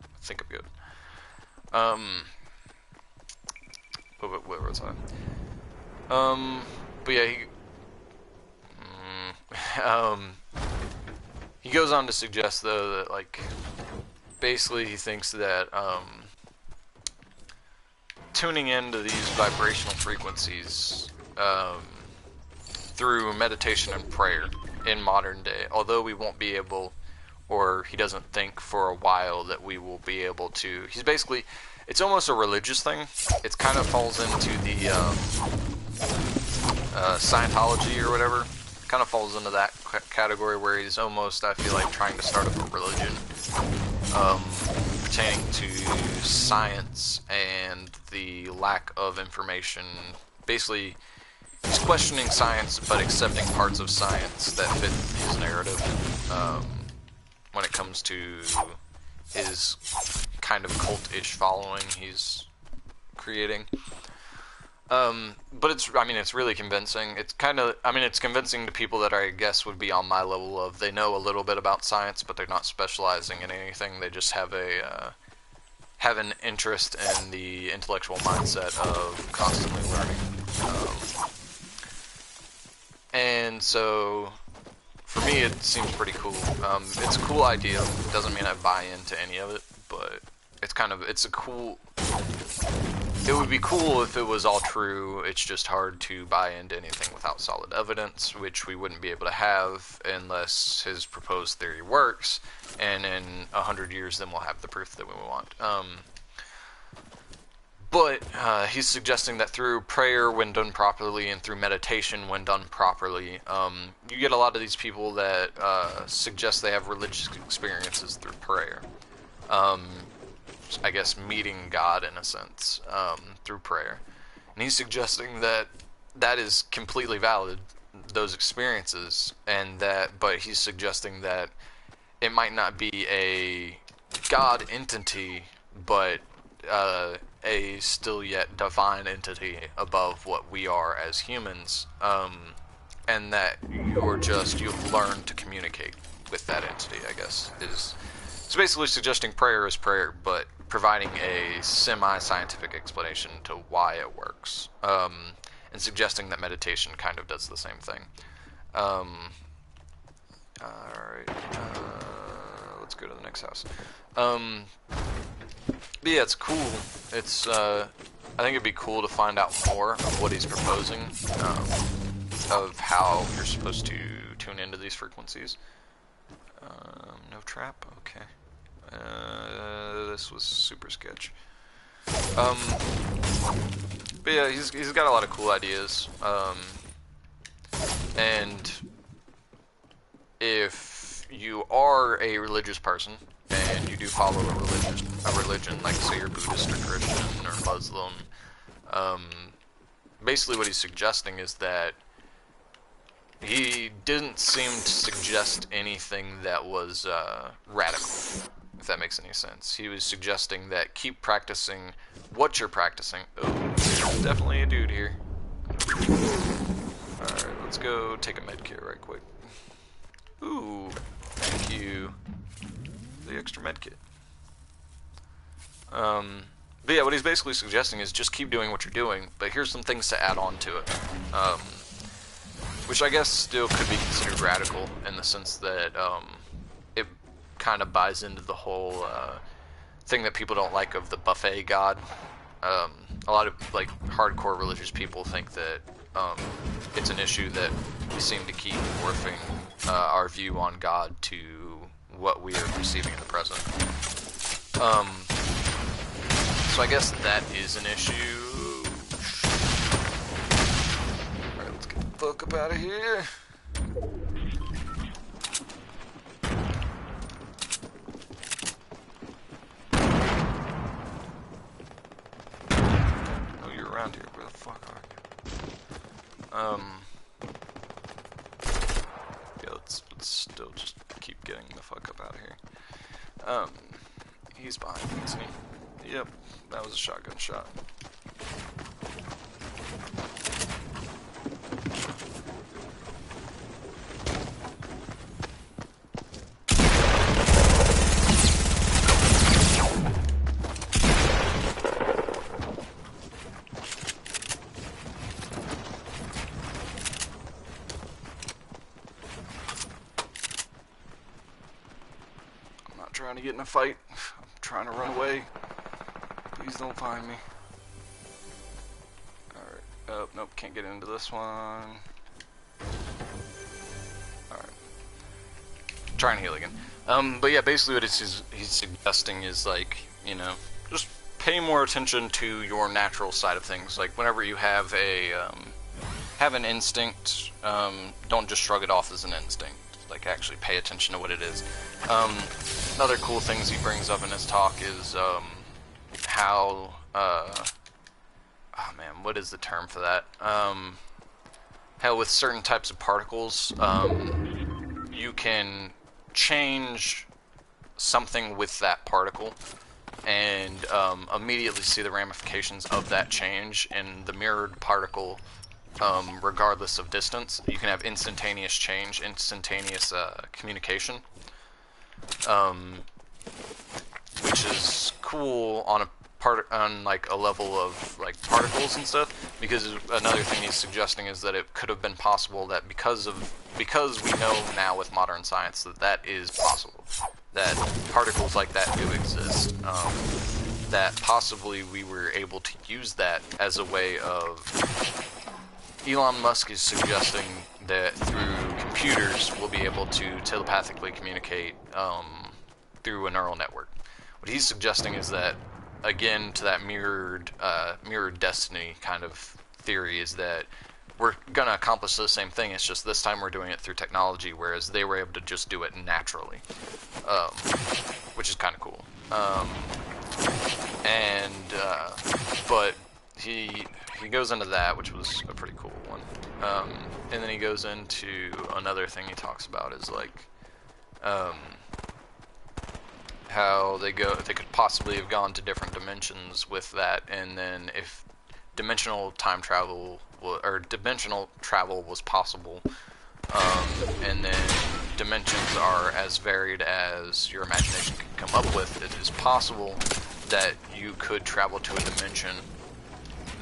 I think I'm good. Where was I? But yeah, he goes on to suggest, though, that, like, basically he thinks that, tuning into these vibrational frequencies, through meditation and prayer in modern day, although we won't be able, or he doesn't think for a while that we will be able to, he's basically, it's almost a religious thing. It kind of falls into the, Scientology or whatever. Kind of falls into that category where he's almost, I feel like, trying to start up a religion pertaining to science and the lack of information. Basically, he's questioning science but accepting parts of science that fit his narrative when it comes to his kind of cult-ish following he's creating. But it's, I mean, it's really convincing. It's kind of, I mean, it's convincing to people that I guess would be on my level of, they know a little bit about science, but they're not specializing in anything. They just have a, have an interest in the intellectual mindset of constantly learning. And so, for me, it seems pretty cool. It's a cool idea. It doesn't mean I buy into any of it, but it's kind of, it's a cool, it would be cool if it was all true. It's just hard to buy into anything without solid evidence, which we wouldn't be able to have unless his proposed theory works, and in 100 years then we'll have the proof that we want. But he's suggesting that through prayer when done properly and through meditation when done properly, you get a lot of these people that suggest they have religious experiences through prayer. I guess meeting God in a sense through prayer. And he's suggesting that that is completely valid, those experiences, and that, but he's suggesting that it might not be a God entity, but a still yet divine entity above what we are as humans, and that you've learned to communicate with that entity, I guess, is, it's basically suggesting prayer is prayer, but providing a semi-scientific explanation to why it works, and suggesting that meditation kind of does the same thing. Alright, let's go to the next house. But yeah, it's cool. It's, I think it'd be cool to find out more of what he's proposing, of how you're supposed to tune into these frequencies. No trap? Okay. This was super sketch. But yeah, he's got a lot of cool ideas. And if you are a religious person and you do follow a religion, like say you're Buddhist or Christian or Muslim, basically what he's suggesting is that he didn't seem to suggest anything that was radical, if that makes any sense. He was suggesting that keep practicing what you're practicing. Oh, there's definitely a dude here. Alright, let's go take a med kit right quick. Ooh, thank you. The extra med kit. But yeah, what he's basically suggesting is just keep doing what you're doing, but here's some things to add on to it. Which I guess still could be considered radical in the sense that it kind of buys into the whole thing that people don't like of the buffet god. A lot of like hardcore religious people think that it's an issue that we seem to keep morphing our view on God to what we are perceiving in the present. So I guess that is an issue. Alright, let's get the fuck up out of here. Oh, you're around here. Where the fuck are you? Yeah, let's still just keep getting the fuck up out of here. He's behind me, isn't he? Yep, that was a shotgun shot. I'm not trying to get in a fight. I'm trying to run away. Please don't find me. Alright. Oh, nope, can't get into this one. Alright. Trying to heal again. But yeah, basically what he's suggesting is, like, you know, just pay more attention to your natural side of things. Like, whenever you have an instinct, don't just shrug it off as an instinct. Like, actually pay attention to what it is. Another cool things he brings up in his talk is, how, oh man, what is the term for that? How with certain types of particles, you can change something with that particle and immediately see the ramifications of that change in the mirrored particle, regardless of distance. You can have instantaneous change, instantaneous communication, which is cool on like a level of like particles and stuff, because another thing he's suggesting is that it could have been possible that because we know now with modern science that is possible, that particles like that do exist, that possibly we were able to use that as a way of, Elon Musk is suggesting that through computers we'll be able to telepathically communicate through a neural network. What he's suggesting is that, again, to that mirrored destiny kind of theory, is that we're gonna accomplish the same thing. It's just this time we're doing it through technology, whereas they were able to just do it naturally, which is kind of cool. But he goes into that, which was a pretty cool one. And then he goes into another thing he talks about is like, how they could possibly have gone to different dimensions with that, and then if dimensional travel was possible, and then dimensions are as varied as your imagination can come up with, it is possible that you could travel to a dimension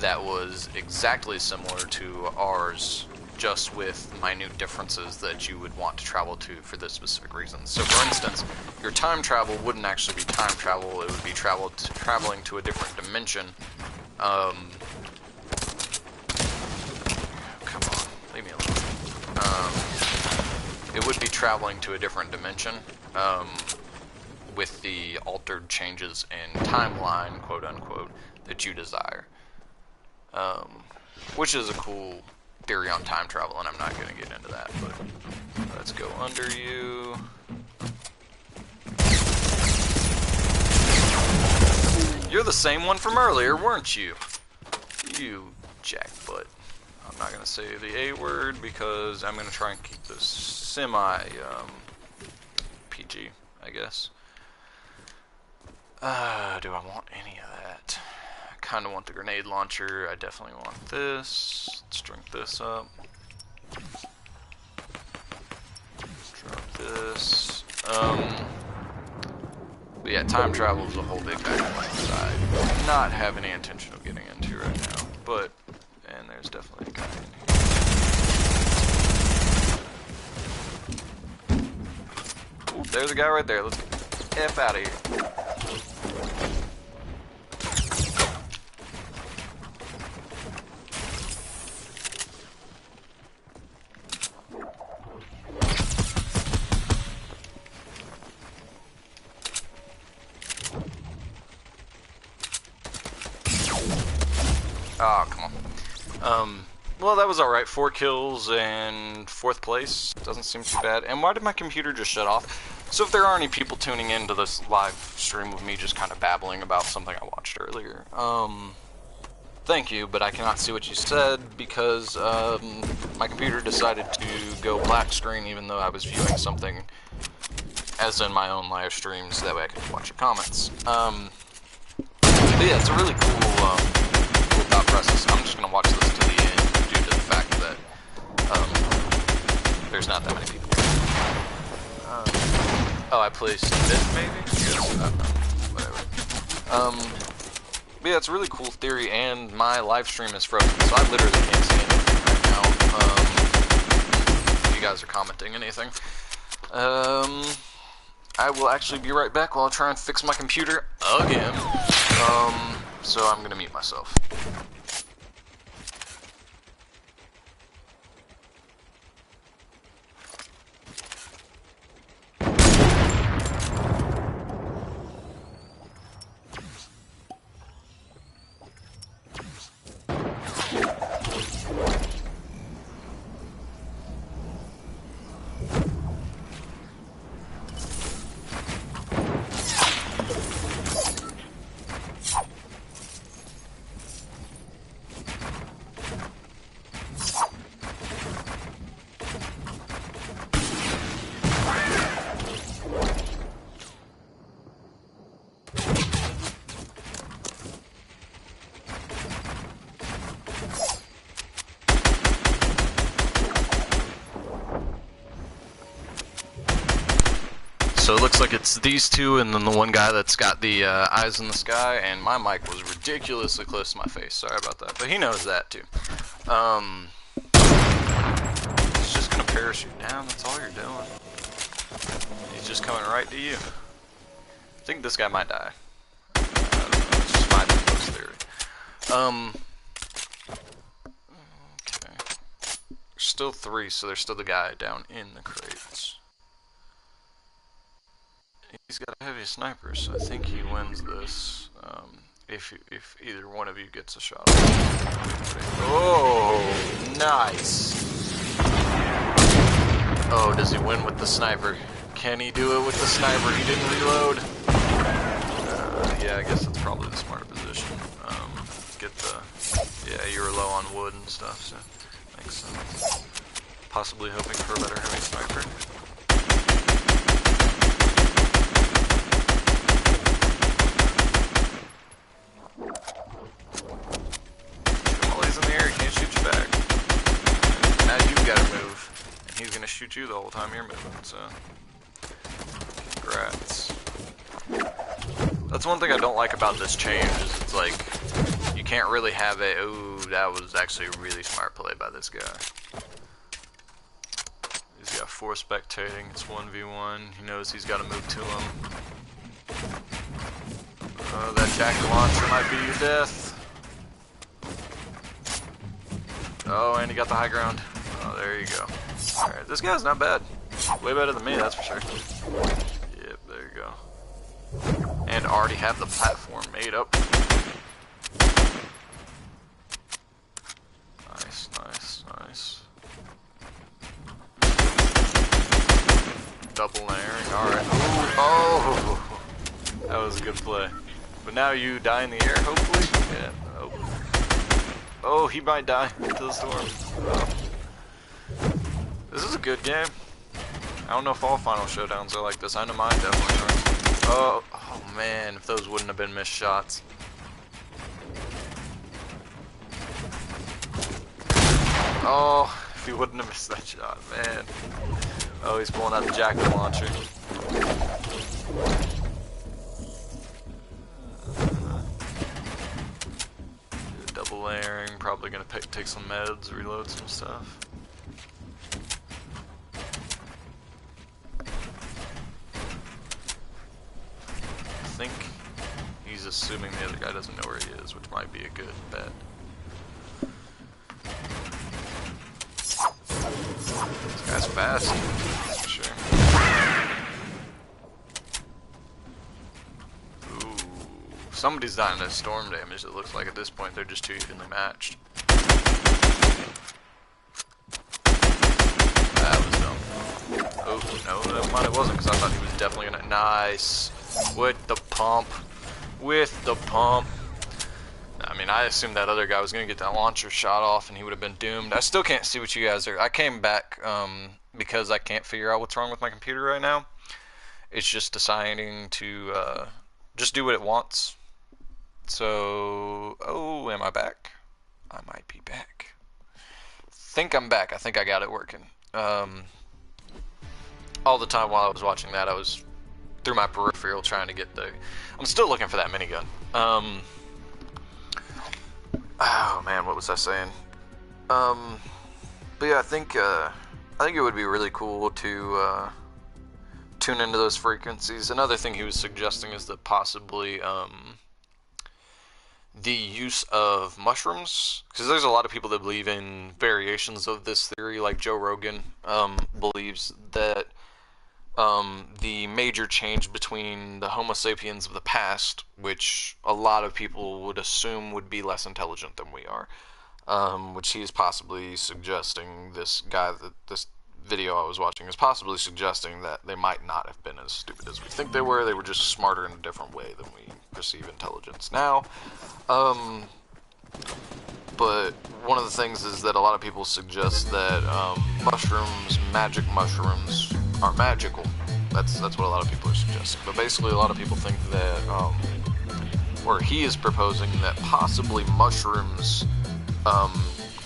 that was exactly similar to ours, just with minute differences that you would want to travel to for this specific reason. So for instance, your time travel wouldn't actually be time travel, it would be traveling to a different dimension. Come on, leave me alone. It would be traveling to a different dimension, with the altered changes in timeline, quote unquote, that you desire. Which is a cool theory on time travel, and I'm not going to get into that, but let's go under you. You're the same one from earlier, weren't you? You jackbutt. I'm not gonna say the A word because I'm gonna try and keep this semi PG, I guess. Do I want any of that? I kind of want the grenade launcher. I definitely want this. Let's drink this up. Drop this. But yeah, time travel is a whole big factor on the side. Not have any intention of getting into right now, but, and there's definitely a guy in here. Ooh, there's a guy right there. Let's get the F out of here. Oh, come on. Well, that was alright. 4 kills and 4th place. Doesn't seem too bad. And why did my computer just shut off? So if there are any people tuning into this live stream with me just kind of babbling about something I watched earlier, thank you, but I cannot see what you said because, my computer decided to go black screen even though I was viewing something as in my own live streams, that way I could watch the comments. But yeah, it's a really cool, thought process. I'm just going to watch this to the end due to the fact that there's not that many people. Oh, I placed 5th maybe? Yes, I don't know. Whatever. But yeah, it's a really cool theory, and my live stream is frozen, so I literally can't see anything right now. If you guys are commenting anything. I will actually be right back while I try and fix my computer again. So I'm gonna mute myself. So it looks like it's these two and then the one guy that's got the eyes in the sky, and my mic was ridiculously close to my face. Sorry about that, but he knows that too. He's just gonna parachute down, that's all you're doing. He's just coming right to you. I think this guy might die. I don't know, it's just my close theory. Okay. There's still 3, so there's still the guy down in the crates. He's got a heavy sniper, so I think he wins this. If either one of you gets a shot. Oh, nice. Oh, does he win with the sniper? Can he do it with the sniper? He didn't reload. Yeah, I guess that's probably the smarter position. Get the... Yeah, you were low on wood and stuff, so makes sense. Possibly hoping for a better heavy sniper. Shoot you the whole time you're moving, so congrats. That's one thing I don't like about this change, is it's like, you can't really have a, ooh, that was actually a really smart play by this guy. He's got 4 spectating, it's 1v1, he knows he's got to move to him. Oh, that jacket launcher might be your death. Oh, and he got the high ground. Oh, there you go. Alright, this guy's not bad. Way better than me, that's for sure. Yep, there you go. And already have the platform made up. Nice, nice, nice. Double layering, alright. Oh! That was a good play. But now you die in the air, hopefully? Yeah, oh. Oh, he might die to the storm. Oh. This is a good game. I don't know if all Final Showdowns are like this. I know mine definitely are. Oh man, if those wouldn't have been missed shots. Oh, if he wouldn't have missed that shot, man. Oh, he's pulling out the jacket launcher. Double layering, probably gonna take some meds, reload some stuff. I think he's assuming the other guy doesn't know where he is, which might be a good bet. This guy's fast, that's for sure. Ooh, somebody's dying to storm damage, it looks like at this point. They're just too evenly matched. That was dumb. Oh, no, that might it wasn't, because I thought he was definitely gonna... Nice. With the pump. With the pump. I mean, I assumed that other guy was going to get that launcher shot off and he would have been doomed. I still can't see what you guys are... I came back because I can't figure out what's wrong with my computer right now. It's just deciding to just do what it wants. So... Oh, am I back? I might be back. Think I'm back. I think I got it working. All the time while I was watching that, I was through my peripheral trying to get the... I'm still looking for that minigun. Oh man, what was I saying? But yeah, I think it would be really cool to tune into those frequencies. Another thing he was suggesting is that possibly the use of mushrooms, because there's a lot of people that believe in variations of this theory, like Joe Rogan believes that the major change between the Homo sapiens of the past, which a lot of people would assume would be less intelligent than we are, which he is possibly suggesting, this video I was watching is possibly suggesting that they might not have been as stupid as we think they were just smarter in a different way than we perceive intelligence now. But one of the things is that a lot of people suggest that mushrooms, magic mushrooms, are magical. That's what a lot of people are suggesting. But basically a lot of people think that, or he is proposing that possibly mushrooms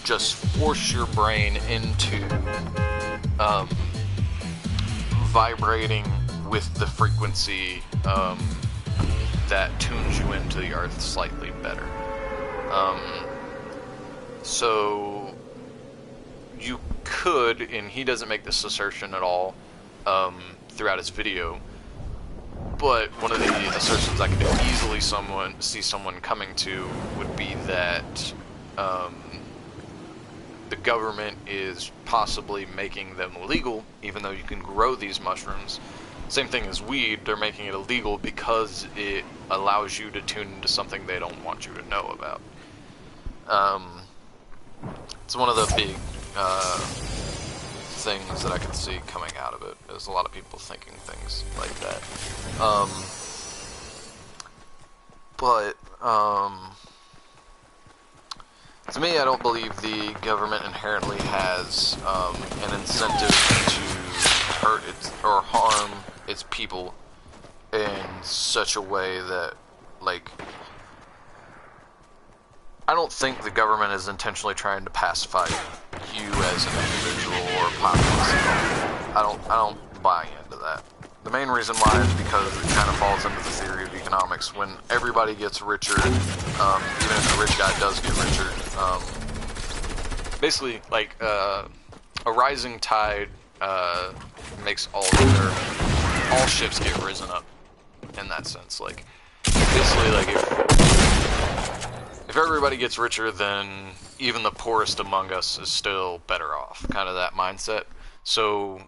just force your brain into vibrating with the frequency that tunes you into the earth slightly better. So you could, and he doesn't make this assertion at all throughout his video, but one of the assertions I could easily see someone coming to would be that the government is possibly making them illegal, even though you can grow these mushrooms. Same thing as weed, they're making it illegal because it allows you to tune into something they don't want you to know about. It's one of the big things that I could see coming out of it. There's a lot of people thinking things like that. To me, I don't believe the government inherently has an incentive to hurt or harm its people in such a way that, like, I don't think the government is intentionally trying to pacify you as an individual or populace. I don't buy into that. The main reason why is because it kind of falls into the theory of economics. When everybody gets richer, even if the rich guy does get richer, basically, like, a rising tide makes all ships get risen up, in that sense. Like, basically, like, if everybody gets richer, then even the poorest among us is still better off. Kind of that mindset. So,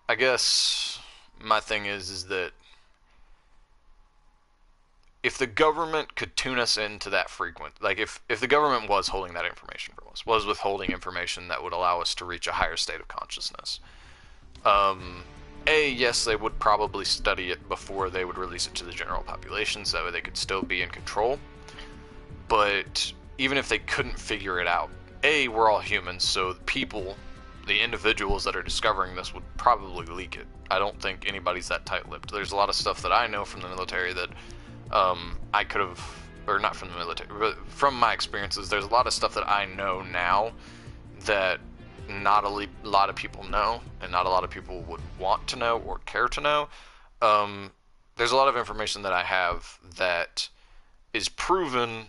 I guess my thing is that if the government could tune us into that like if the government was holding that information from us, was withholding information that would allow us to reach a higher state of consciousness, yes, they would probably study it before they would release it to the general population, so they could still be in control. But even if they couldn't figure it out, we're all humans, so the individuals that are discovering this would probably leak it. I don't think anybody's that tight-lipped. There's a lot of stuff that I know from the military that I could have, or not from the military, but from my experiences, there's a lot of stuff that I know now that not a lot of people know, and not a lot of people would want to know or care to know. There's a lot of information that I have that is proven,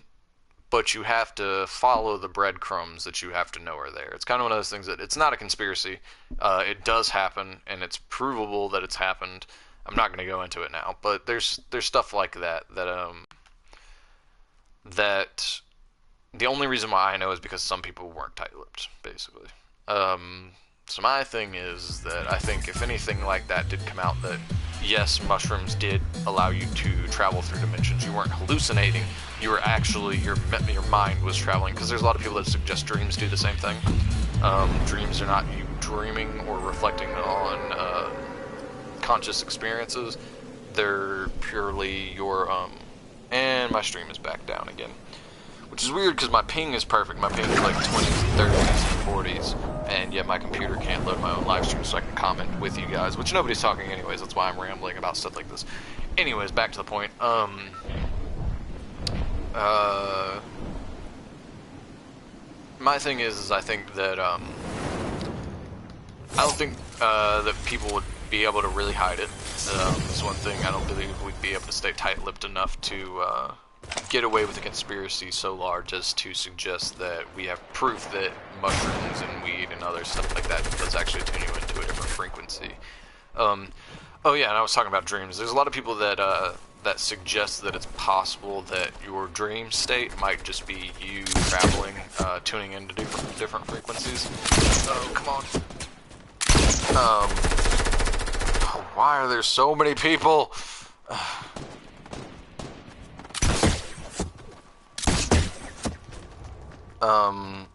but you have to follow the breadcrumbs that you have to know are there. It's kind of one of those things that it's not a conspiracy. It does happen, and it's provable that it's happened. I'm not going to go into it now, but there's stuff like that that the only reason why I know is because some people weren't tight-lipped, basically. So my thing is that I think if anything like that did come out, that yes, mushrooms did allow you to travel through dimensions. You weren't hallucinating. You were actually, your mind was traveling. Because there's a lot of people that suggest dreams do the same thing. Dreams are not you dreaming or reflecting on conscious experiences. They're purely your, and my stream is back down again. Which is weird because my ping is perfect. My ping is like 20s, 30s, and 40s. And yet my computer can't load my own live stream so I can comment with you guys. Which nobody's talking anyways. That's why I'm rambling about stuff like this. Anyways, back to the point. My thing is I think that, I don't think, that people would be able to really hide it. That's one thing. I don't believe we'd be able to stay tight-lipped enough to, get away with a conspiracy so large as to suggest that we have proof that mushrooms and weed and other stuff like that does actually tune you into a different frequency. Oh yeah, and I was talking about dreams. There's a lot of people that that suggest that it's possible that your dream state might just be you traveling, tuning into different frequencies. Oh, come on. Why are there so many people? Oh,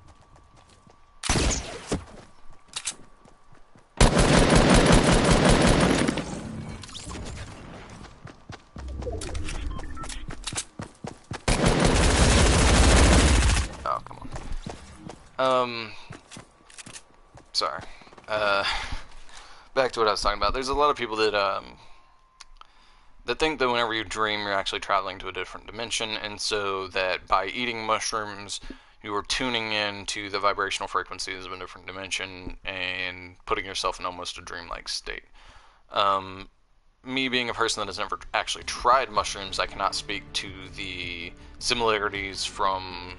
come on. Sorry. Back to what I was talking about. There's a lot of people that, that think that whenever you dream, you're actually traveling to a different dimension, and so that by eating mushrooms, you are tuning in to the vibrational frequencies of a different dimension and putting yourself in almost a dreamlike state. Me being a person that has never actually tried mushrooms, I cannot speak to the similarities from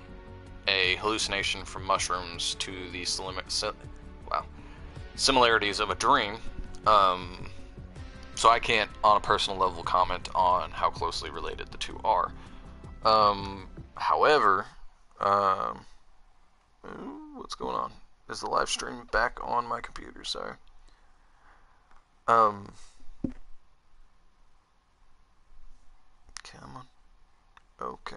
a hallucination from mushrooms to the similarities of a dream. So I can't, on a personal level, comment on how closely related the two are. However, what's going on? Is the live stream back on my computer? Sorry. Come on. Okay.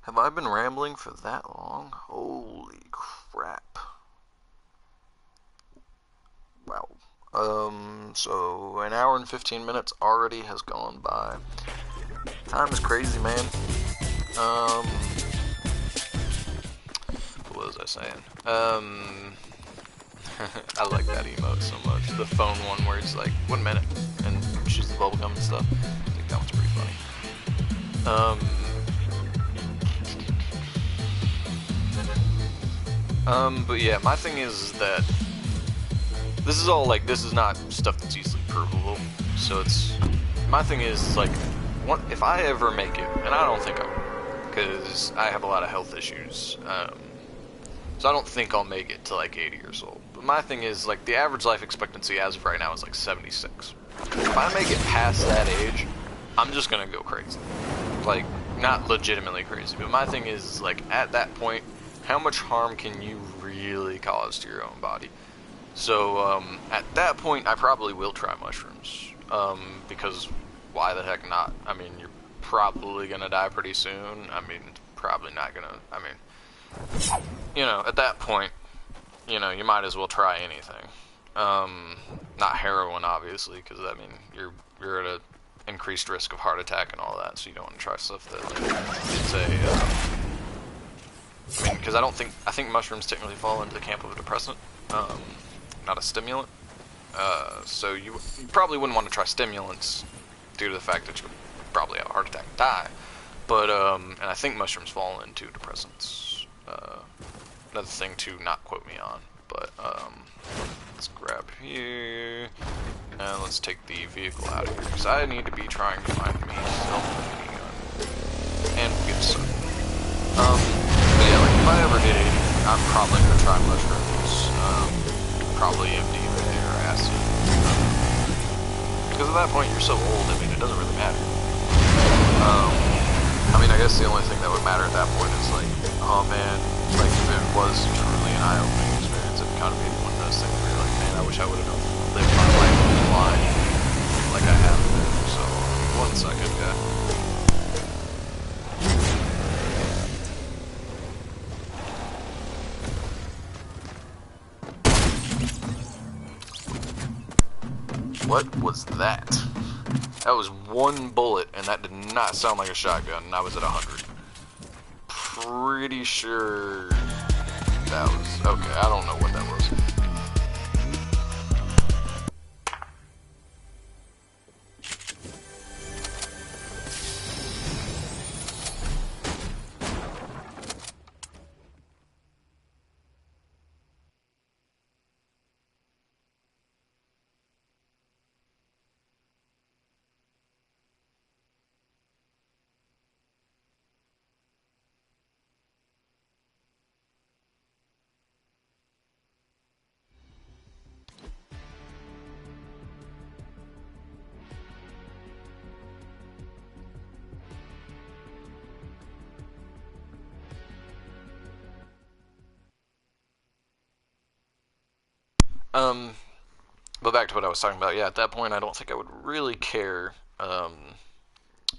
Have I been rambling for that long? Holy crap. Wow. So an hour and 15 minutes already has gone by. Time is crazy, man. What was I saying? I like that emote so much. The phone one where it's like, 1 minute, and shoots the bubblegum and stuff. I think that one's pretty funny. But yeah, my thing is that this is all, like, this is not stuff that's easily provable, so my thing is, like, if I ever make it, and I don't think I will, because I have a lot of health issues, so I don't think I'll make it to, like, 80 years old, but my thing is, like, the average life expectancy as of right now is, like, 76. If I make it past that age, I'm just gonna go crazy. Like, not legitimately crazy, but my thing is, like, at that point, how much harm can you really cause to your own body? So, at that point, I probably will try mushrooms, because why the heck not? I mean, you're probably gonna die pretty soon. I mean, probably not gonna, I mean, you know, at that point, you know, you might as well try anything. Not heroin, obviously, because, I mean, you're at a increased risk of heart attack and all that, so you don't want to try stuff that like, it's I mean, because I think mushrooms technically fall into the camp of a depressant, not a stimulant. So you probably wouldn't want to try stimulants due to the fact that you would probably have a heart attack and die. But and I think mushrooms fall into depressants. Another thing to not quote me on. But let's grab here and let's take the vehicle out of here because I need to be trying to find me a minigun and we'll get some. But yeah, like if I ever hit 80, I'm probably gonna try mushrooms. Probably MDMA or acid. Because at that point you're so old. I mean, it doesn't really matter. I mean, I guess the only thing that would matter at that point is like, oh man, like if it was truly an eye-opening experience, it'd kind of be one of those things where you're like, man, I wish I would have lived my life on the line like I have been. So, 1 second, guy. What was that? That was 1 bullet, and that did not sound like a shotgun, and I was at 100. Pretty sure that was... Okay, I don't know what that was. But back to what I was talking about, yeah, at that point I don't think I would really care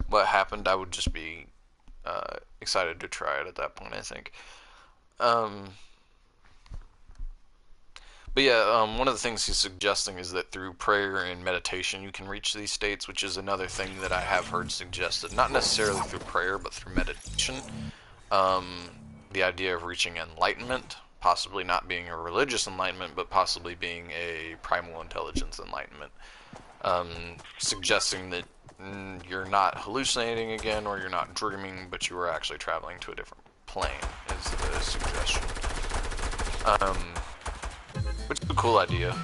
what happened. I would just be excited to try it at that point, I think. But yeah, one of the things he's suggesting is that through prayer and meditation you can reach these states, which is another thing that I have heard suggested. Not necessarily through prayer, but through meditation. The idea of reaching enlightenment. Possibly not being a religious enlightenment, but possibly being a primal intelligence enlightenment. Suggesting that you're not hallucinating again, or you're not dreaming, but you are actually traveling to a different plane, is the suggestion. Which is a cool idea.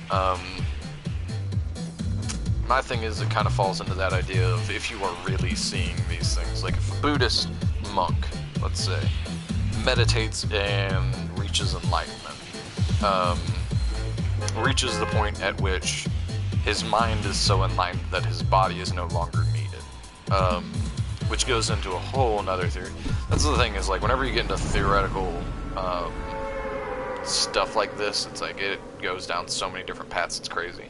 My thing is, it kind of falls into that idea of if you are really seeing these things. Like if a Buddhist monk, let's say, meditates and reaches enlightenment, reaches the point at which his mind is so enlightened that his body is no longer needed, which goes into a whole another theory. That's the thing, is like whenever you get into theoretical stuff like this, it's like it goes down so many different paths, it's crazy.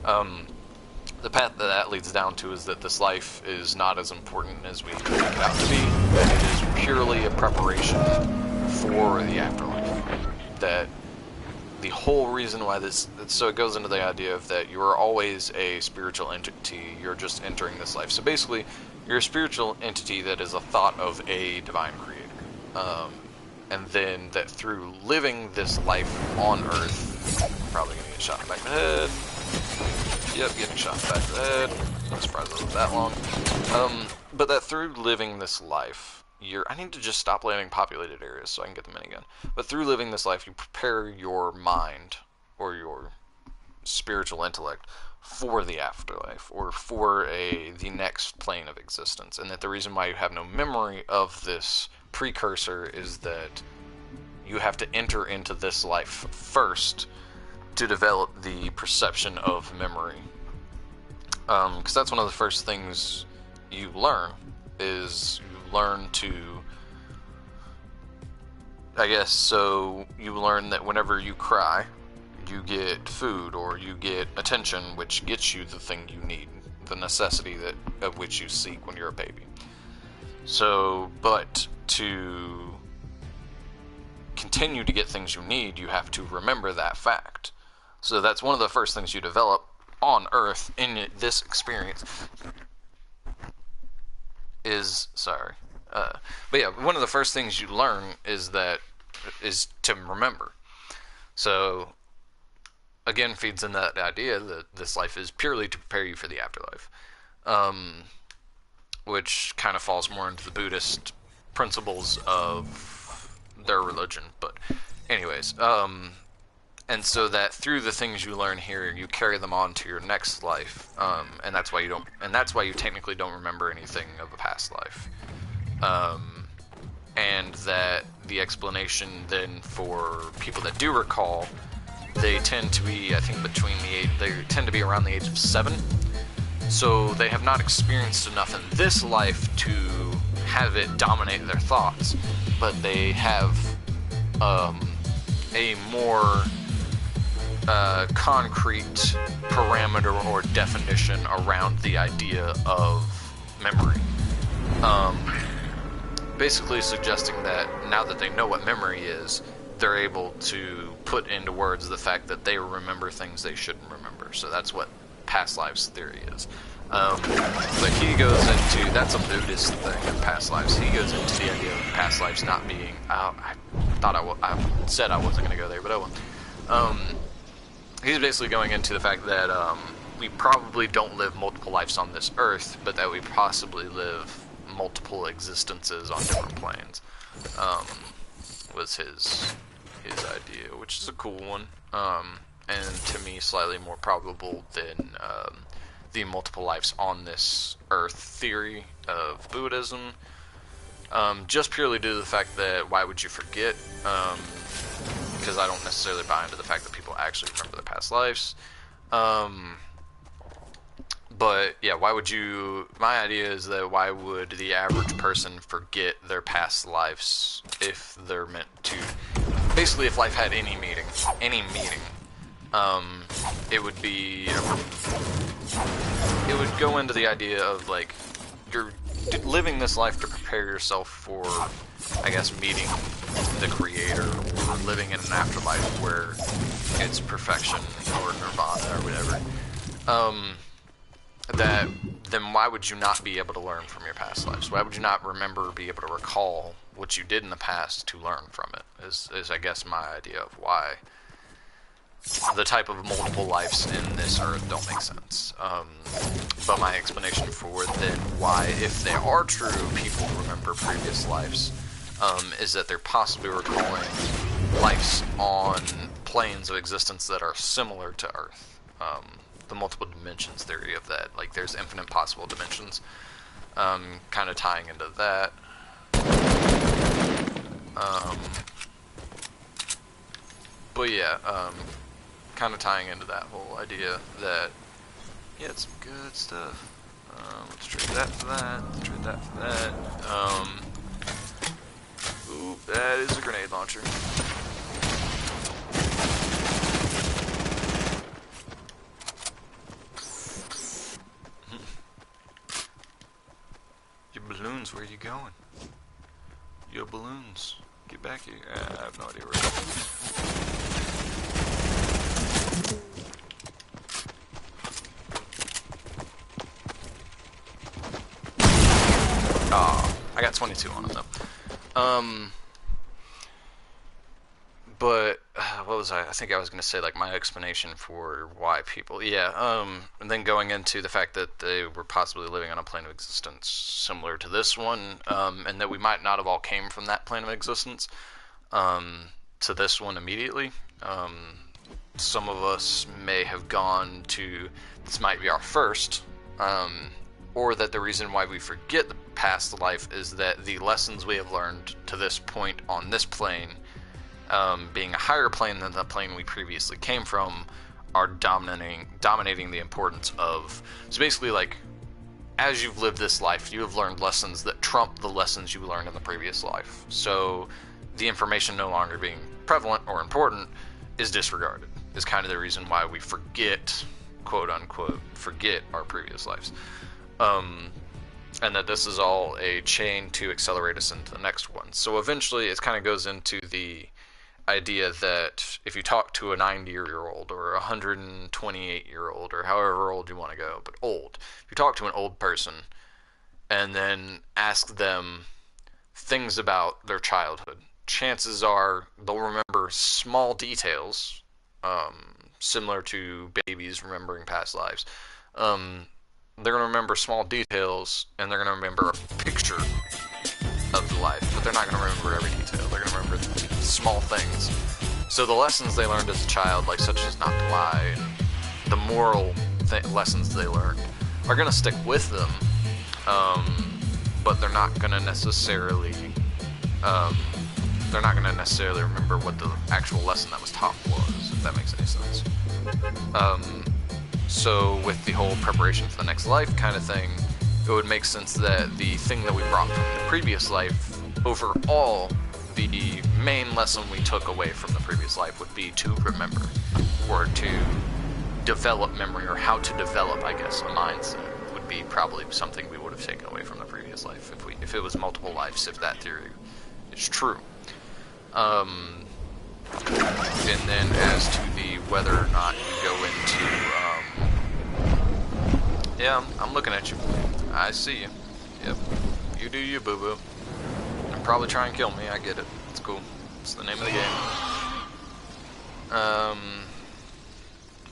The path that leads down to is that this life is not as important as we make it out to be, that it is purely a preparation for the afterlife. That the whole reason why this, so it goes into the idea of that you are always a spiritual entity, you're just entering this life. So basically, you're a spiritual entity that is a thought of a divine creator. And then that through living this life on Earth, I'm probably going to get shot in the back of the head. Yep, getting shot in the back of the head. No surprise it was that long. But that through living this life, I need to just stop landing populated areas so I can get the minigun. But through living this life, you prepare your mind, or your spiritual intellect, for the afterlife, or for the next plane of existence. And that the reason why you have no memory of this precursor is that you have to enter into this life first to develop the perception of memory. Because that's one of the first things you learn, is you learn to, I guess, so you learn that whenever you cry, you get food, or you get attention, which gets you the thing you need, the necessity of which you seek when you're a baby. So, but to continue to get things you need, you have to remember that fact. So that's one of the first things you develop on Earth in this experience. is sorry. But yeah, one of the first things you learn is to remember. So again, feeds in that idea that this life is purely to prepare you for the afterlife, which kind of falls more into the Buddhist principles of their religion. But anyways, and so that through the things you learn here, you carry them on to your next life, and that's why you technically don't remember anything of a past life, and that the explanation then for people that do recall, they tend to be, I think, they tend to be around the age of 7, so they have not experienced enough in this life to have it dominate their thoughts, but they have a more concrete parameter or definition around the idea of memory. Basically suggesting that now that they know what memory is, they're able to put into words the fact that they remember things they shouldn't remember. So that's what past lives theory is. But he goes into, that's a Buddhist thing of past lives. He goes into the idea of past lives not being, I said I wasn't going to go there, but I will. He's basically going into the fact that we probably don't live multiple lives on this earth, but that we possibly live multiple existences on different planes. Was his idea, which is a cool one, and to me slightly more probable than the multiple lives on this earth theory of Buddhism, just purely due to the fact that why would you forget, because I don't necessarily buy into the fact that people actually remember their past lives, but yeah, my idea is that why would the average person forget their past lives if they're meant to, basically if life had any meaning, it would go into the idea of like, you're living this life to prepare yourself for, I guess, meeting the creator, or living in an afterlife where it's perfection or nirvana or whatever. Then why would you not be able to learn from your past lives? Why would you not remember or be able to recall what you did in the past to learn from it? Is I guess my idea of why the type of multiple lives in this earth don't make sense. But my explanation for then why, if they are true, people remember previous lives, is that they're possibly recalling lives on planes of existence that are similar to Earth. The multiple dimensions theory of that, like there's infinite possible dimensions, kind of tying into that. But yeah, kind of tying into that whole idea that, yeah, it's some good stuff. Let's trade that for that, let's trade that for that. Ooh, that is a grenade launcher. Your balloons, where are you going? Your balloons. Get back here. I have no idea where it is. Oh, I got 22 on it though. But what was I think I was going to say, like, my explanation for why people, and then going into the fact that they were possibly living on a plane of existence similar to this one, and that we might not have all came from that plane of existence to this one immediately. Some of us may have gone to, this might be our first, or that the reason why we forget the past life is that the lessons we have learned to this point on this plane, being a higher plane than the plane we previously came from, are dominating the importance of, so basically, like, as you've lived this life, you have learned lessons that trump the lessons you learned in the previous life. So the information no longer being prevalent or important is disregarded, is kind of the reason why we forget, quote unquote, forget our previous lives. And that this is all a chain to accelerate us into the next one. So eventually it kind of goes into the idea that if you talk to a 90-year-old or a 128-year-old or however old you want to go, but old, if you talk to an old person, and then ask them things about their childhood. Chances are they'll remember small details, similar to babies remembering past lives. They're going to remember small details, and they're going to remember a picture of the life, but they're not going to remember every detail. They're going to remember small things. So the lessons they learned as a child, like such as not to lie, and the moral lessons they learned, are going to stick with them, but they're not going to necessarily remember what the actual lesson that was taught was, if that makes any sense. So with the whole preparation for the next life kind of thing, it would make sense that the thing that we brought from the previous life, overall, the main lesson we took away from the previous life would be to remember, or to develop memory, or how to develop, I guess, a mindset would be probably something we would have taken away from the previous life if it was multiple lives, if that theory is true. And then as to the whether or not you go into, yeah, I'm looking at you. I see you. Yep. You do you, boo-boo. You'll probably try and kill me, I get it. It's cool. It's the name of the game.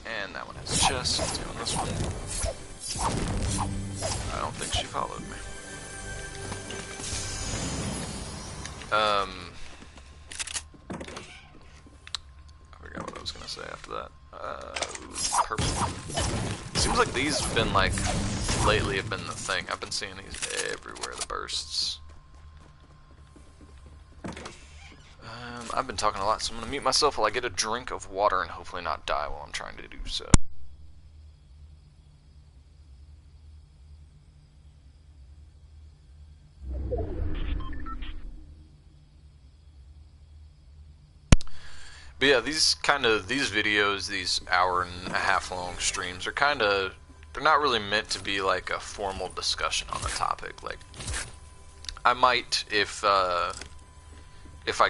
And that one has a chest. Let's go on this one. I don't think she followed me. I forgot what I was gonna say after that. Purple. Seems like these have been like, lately have been the thing. I've been seeing these everywhere, the bursts. I've been talking a lot, so I'm gonna mute myself while I get a drink of water and hopefully not die while I'm trying to do so. But yeah, these videos, these hour and a half long streams, are they're not really meant to be like a formal discussion on a topic. Like, I might, if I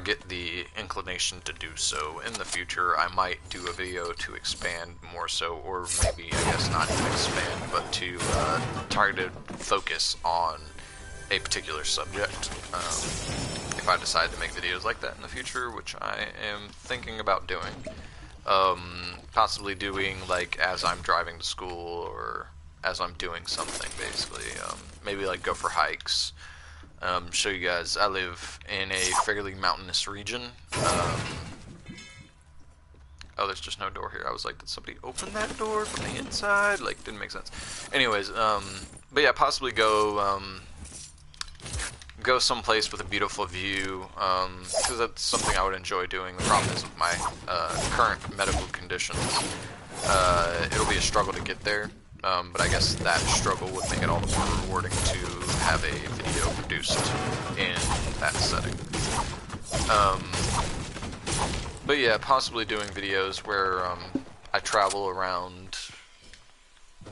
get the inclination to do so in the future, I might do a video to expand more so, or maybe, I guess not even expand, but to targeted focus on a particular subject. If I decide to make videos like that in the future, which I am thinking about doing. Possibly doing, like, as I'm driving to school, or as I'm doing something, basically. Maybe, like, go for hikes. Show you guys, I live in a fairly mountainous region. Oh, there's just no door here. I was like, did somebody open that door from the inside? Like, didn't make sense. Anyways, but yeah, possibly go someplace with a beautiful view, because that's something I would enjoy doing. The problem is with my current medical conditions, it'll be a struggle to get there, but I guess that struggle would make it all the more rewarding to have a video produced in that setting. But yeah, possibly doing videos where I travel around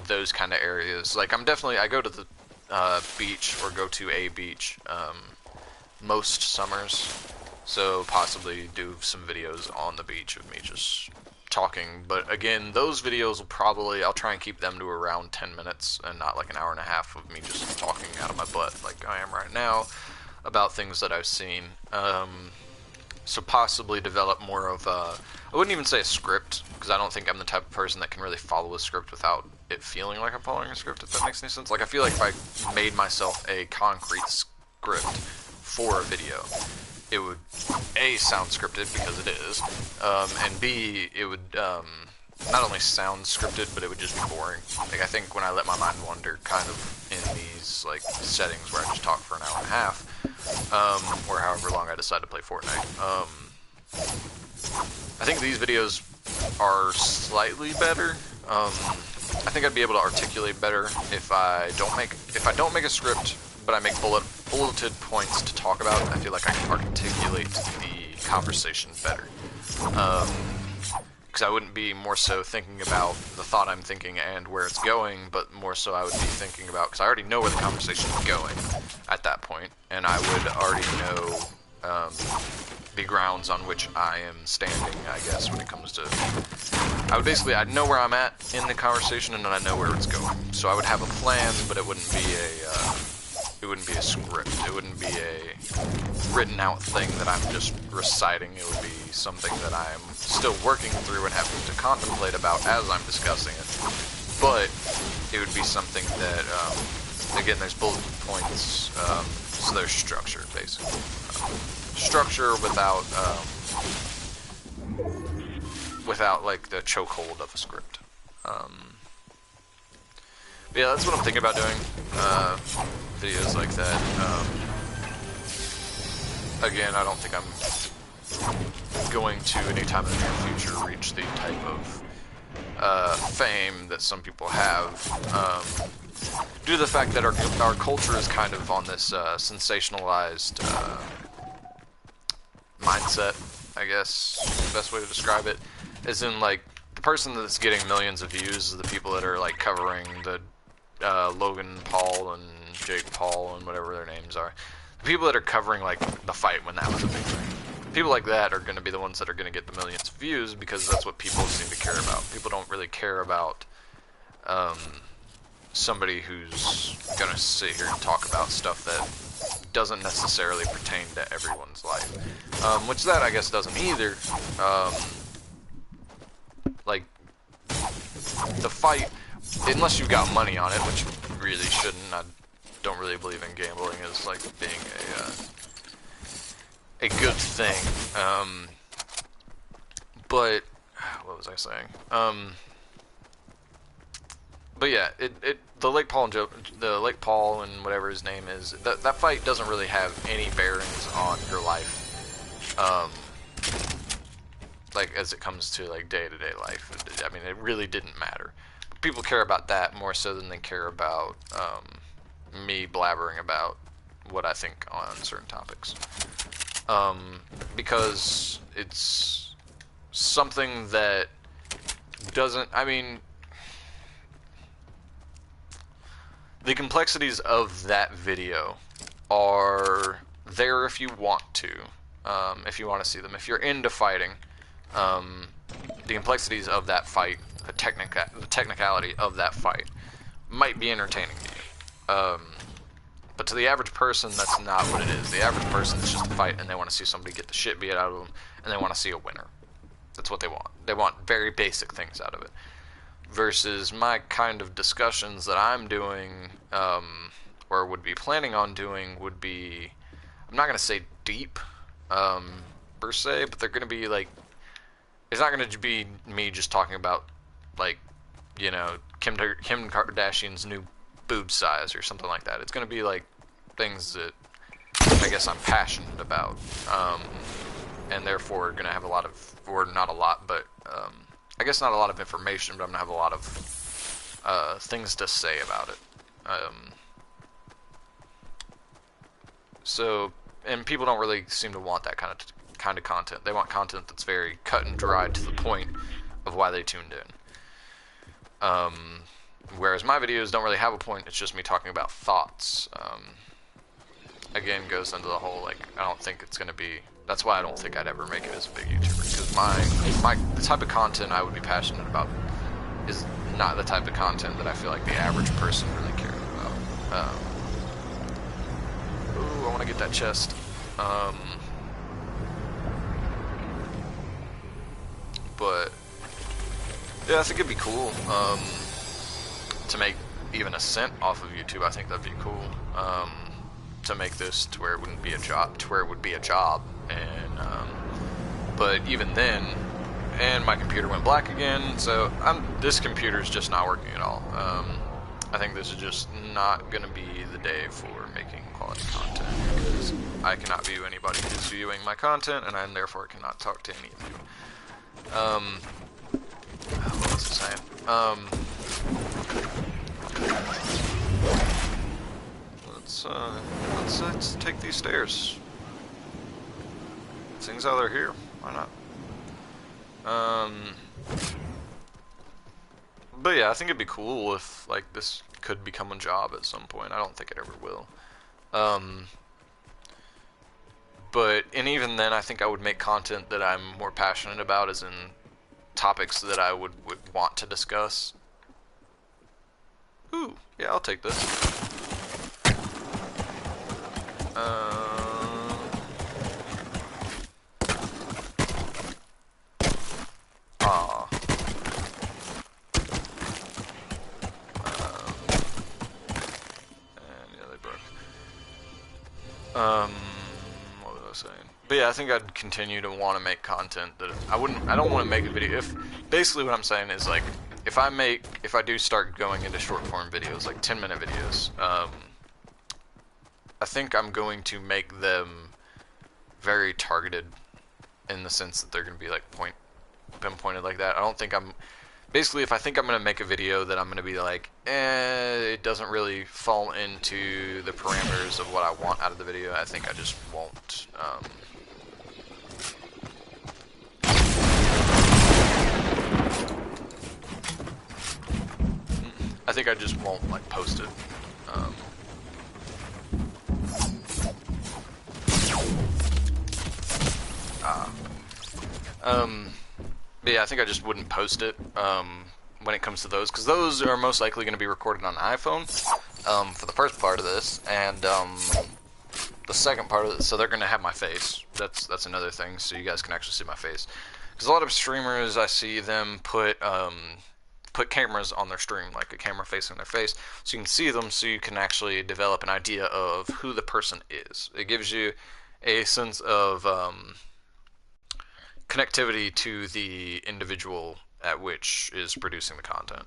those kind of areas. Like, I go to the beach, or go to a beach most summers, so possibly do some videos on the beach of me just talking. But again, those videos I'll try and keep them to around 10 minutes and not like an hour and a half of me just talking out of my butt like I am right now about things that I've seen. So possibly develop more of I wouldn't even say a script, because I don't think I'm the type of person that can really follow a script without it feeling like I'm following a script, if that makes any sense. Like, I feel like if I made myself a concrete script for a video, it would A, sound scripted, because it is, and B, it would not only sound scripted, but it would just be boring. Like, I think when I let my mind wander kind of in these like settings where I just talk for an hour and a half, or however long I decide to play Fortnite, I think these videos are slightly better. I think I'd be able to articulate better if I don't make a script, but I make bulleted points to talk about. I feel like I can articulate the conversation better. Because I wouldn't be more so thinking about the thought I'm thinking and where it's going, but more so I would be thinking about, because I already know where the conversation is going at that point, and I would already know the grounds on which I am standing, I guess, when it comes to... I'd know where I'm at in the conversation, and then I know where it's going. So I would have a plan, but it wouldn't be It wouldn't be a script. It wouldn't be a written out thing that I'm just reciting. It would be something that I'm still working through and having to contemplate about as I'm discussing it. But it would be something that, again, there's bullet points, so there's structure, basically. Structure without like the chokehold of a script. Yeah, that's what I'm thinking about doing. Videos like that. Again, I don't think I'm going to, anytime in the near future, reach the type of fame that some people have. Due to the fact that our culture is kind of on this sensationalized mindset, I guess, the best way to describe it, is in like the person that's getting millions of views is the people that are like covering the Logan Paul and Jake Paul and whatever their names are. The people that are covering like the fight when that was a big thing. People like that are going to be the ones that are going to get the millions of views because that's what people seem to care about. People don't really care about somebody who's going to sit here and talk about stuff that doesn't necessarily pertain to everyone's life. Which that, I guess, doesn't either. Like, the fight, unless you've got money on it, which you really shouldn't. I don't really believe in gambling as, like, being a good thing. But, what was I saying? But yeah, the Lake Paul and whatever his name is, that fight doesn't really have any bearings on your life, like as it comes to like day-to-day life. I mean, it really didn't matter. People care about that more so than they care about me blabbering about what I think on certain topics, because it's something that doesn't. I mean, the complexities of that video are there if you want to see them. If you're into fighting, the complexities of that fight, the technicality of that fight, might be entertaining to you. But to the average person, that's not what it is. The average person is just a fight, and they want to see somebody get the shit beat out of them, and they want to see a winner. That's what they want. They want very basic things out of it. Versus my kind of discussions that I'm doing, or would be planning on doing, would be, I'm not going to say deep, per se, but they're going to be like, it's not going to be me just talking about, like, you know, Kim Kardashian's new boob size or something like that. It's going to be like things that I guess I'm passionate about, and therefore going to have a lot of, or not a lot, but I guess not a lot of information, but I'm going to have a lot of things to say about it. So, and people don't really seem to want that kind of content. They want content that's very cut and dried to the point of why they tuned in. Whereas my videos don't really have a point, it's just me talking about thoughts. Again, goes into the whole, like, I don't think it's going to be, that's why I don't think I'd ever make it as a big YouTuber, because the type of content I would be passionate about is not the type of content that I feel like the average person really cares about. Ooh, I want to get that chest. But yeah, I think it'd be cool to make even a cent off of YouTube. I think that'd be cool. To make this to where it wouldn't be a job, to where it would be a job, and but even then, and my computer went black again, so this computer's just not working at all. I think this is just not gonna be the day for making quality content, because I cannot view anybody who's viewing my content, and I therefore cannot talk to any of you. What was I saying? Let's take these stairs. Things how they're here. Why not? But yeah, I think it'd be cool if like this could become a job at some point. I don't think it ever will. But even then, I think I would make content that I'm more passionate about, as in topics that I would want to discuss. Ooh, yeah, I'll take this. What was I saying? But yeah, I think I'd continue to want to make content that I don't want to make a video. Basically what I'm saying is, like, if I do start going into short form videos, like 10-minute videos, I think I'm going to make them very targeted in the sense that they're going to be like pinpointed like that. I don't think basically, if I think I'm going to make a video that I'm going to be like, it doesn't really fall into the parameters of what I want out of the video, I think I just won't, like, post it. But yeah, I think I just wouldn't post it when it comes to those, because those are most likely going to be recorded on an iPhone for the first part of this, and the second part of it, so they're going to have my face. That's another thing, so you guys can actually see my face. Because a lot of streamers, I see them put cameras on their stream, like a camera facing their face, so you can see them, so you can actually develop an idea of who the person is. It gives you a sense of connectivity to the individual at which is producing the content.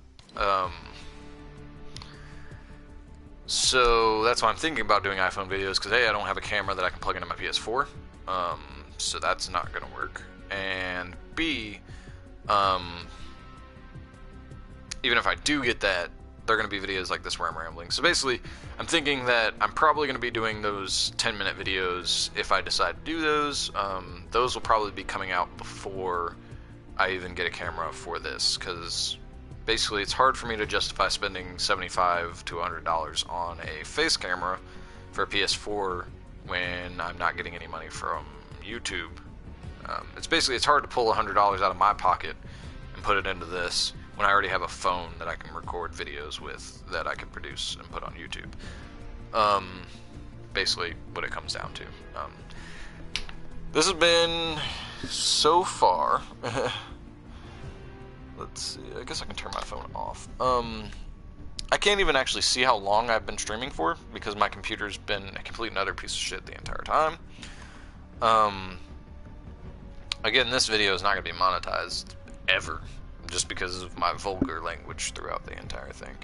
So that's why I'm thinking about doing iPhone videos, because A, I don't have a camera that I can plug into my PS4, so that's not going to work, and B, even if I do get that, they're going to be videos like this where I'm rambling. So basically, I'm thinking that I'm probably going to be doing those 10-minute videos if I decide to do those. Those will probably be coming out before I even get a camera for this, because basically it's hard for me to justify spending $75 to $100 on a face camera for a PS4 when I'm not getting any money from YouTube. It's hard to pull $100 out of my pocket and put it into this when I already have a phone that I can record videos with that I can produce and put on YouTube. Basically what it comes down to. This has been, so far, let's see, I guess I can turn my phone off. I can't even actually see how long I've been streaming for, because my computer's been a complete and utter piece of shit the entire time. Again, this video is not going to be monetized, ever, just because of my vulgar language throughout the entire thing.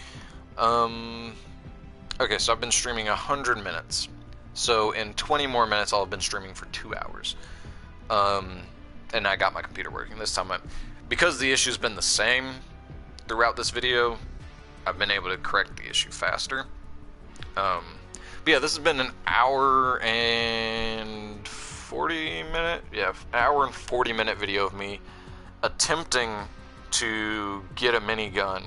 Okay, so I've been streaming 100 minutes. So in 20 more minutes, I'll have been streaming for 2 hours. And I got my computer working this time. Because the issue's been the same throughout this video, I've been able to correct the issue faster. But yeah, this has been an hour and 40 minute, hour and 40 minute video of me attempting to get a minigun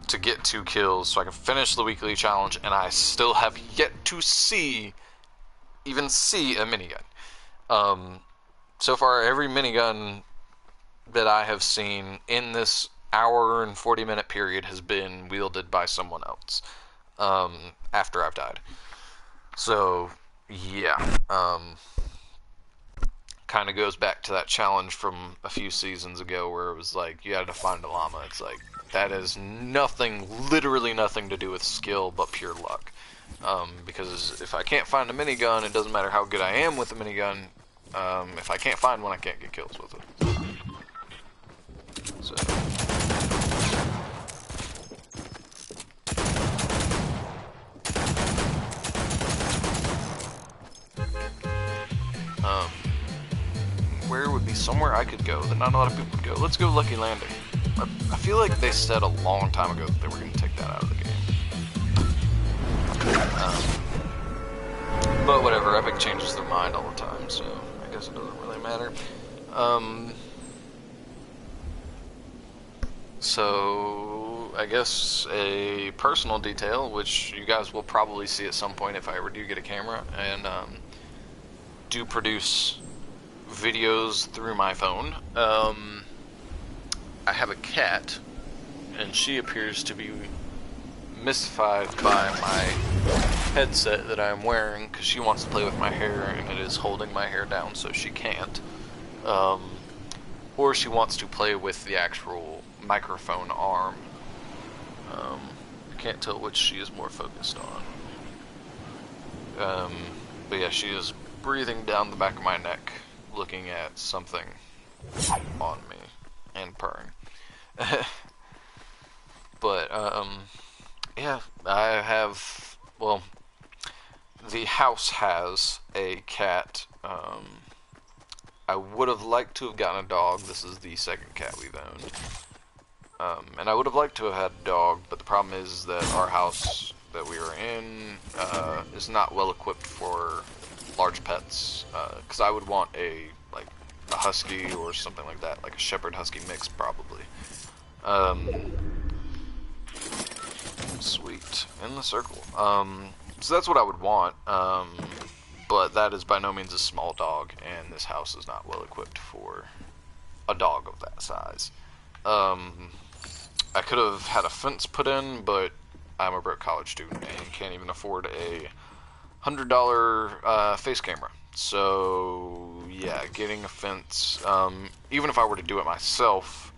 to get 2 kills so I can finish the weekly challenge, and I still have yet to even see a minigun. So far, every minigun that I have seen in this hour and 40 minute period has been wielded by someone else after I've died. So yeah, kind of goes back to that challenge from a few seasons ago where it was like you had to find a llama. It's like that is nothing, literally nothing to do with skill but pure luck. Because if I can't find a minigun, it doesn't matter how good I am with the minigun. If I can't find one, I can't get kills with it. So. Where would be somewhere I could go that not a lot of people would go? Let's go Lucky Landing. I feel like they said a long time ago that they were going to take that out of the game. But whatever, Epic changes their mind all the time, so I guess it doesn't really matter. So, I guess a personal detail, which you guys will probably see at some point if I ever do get a camera, and do produce videos through my phone. I have a cat, and she appears to be mystified by my headset that I'm wearing because she wants to play with my hair and it is holding my hair down so she can't. Or she wants to play with the actual microphone arm. I can't tell which she is more focused on. But yeah, she is breathing down the back of my neck, looking at something on me, and purring. But, yeah, I have, well, the house has a cat. I would have liked to have gotten a dog. This is the second cat we've owned. And I would have liked to have had a dog, but the problem is that our house that we are in is not well equipped for large pets. Because I would want a husky or something like that, like a shepherd husky mix probably. Sweet, in the circle. So that's what I would want. But that is by no means a small dog, and this house is not well equipped for a dog of that size. I could have had a fence put in, but I'm a broke college student and can't even afford a $100 face camera. So yeah, getting a fence, even if I were to do it myself,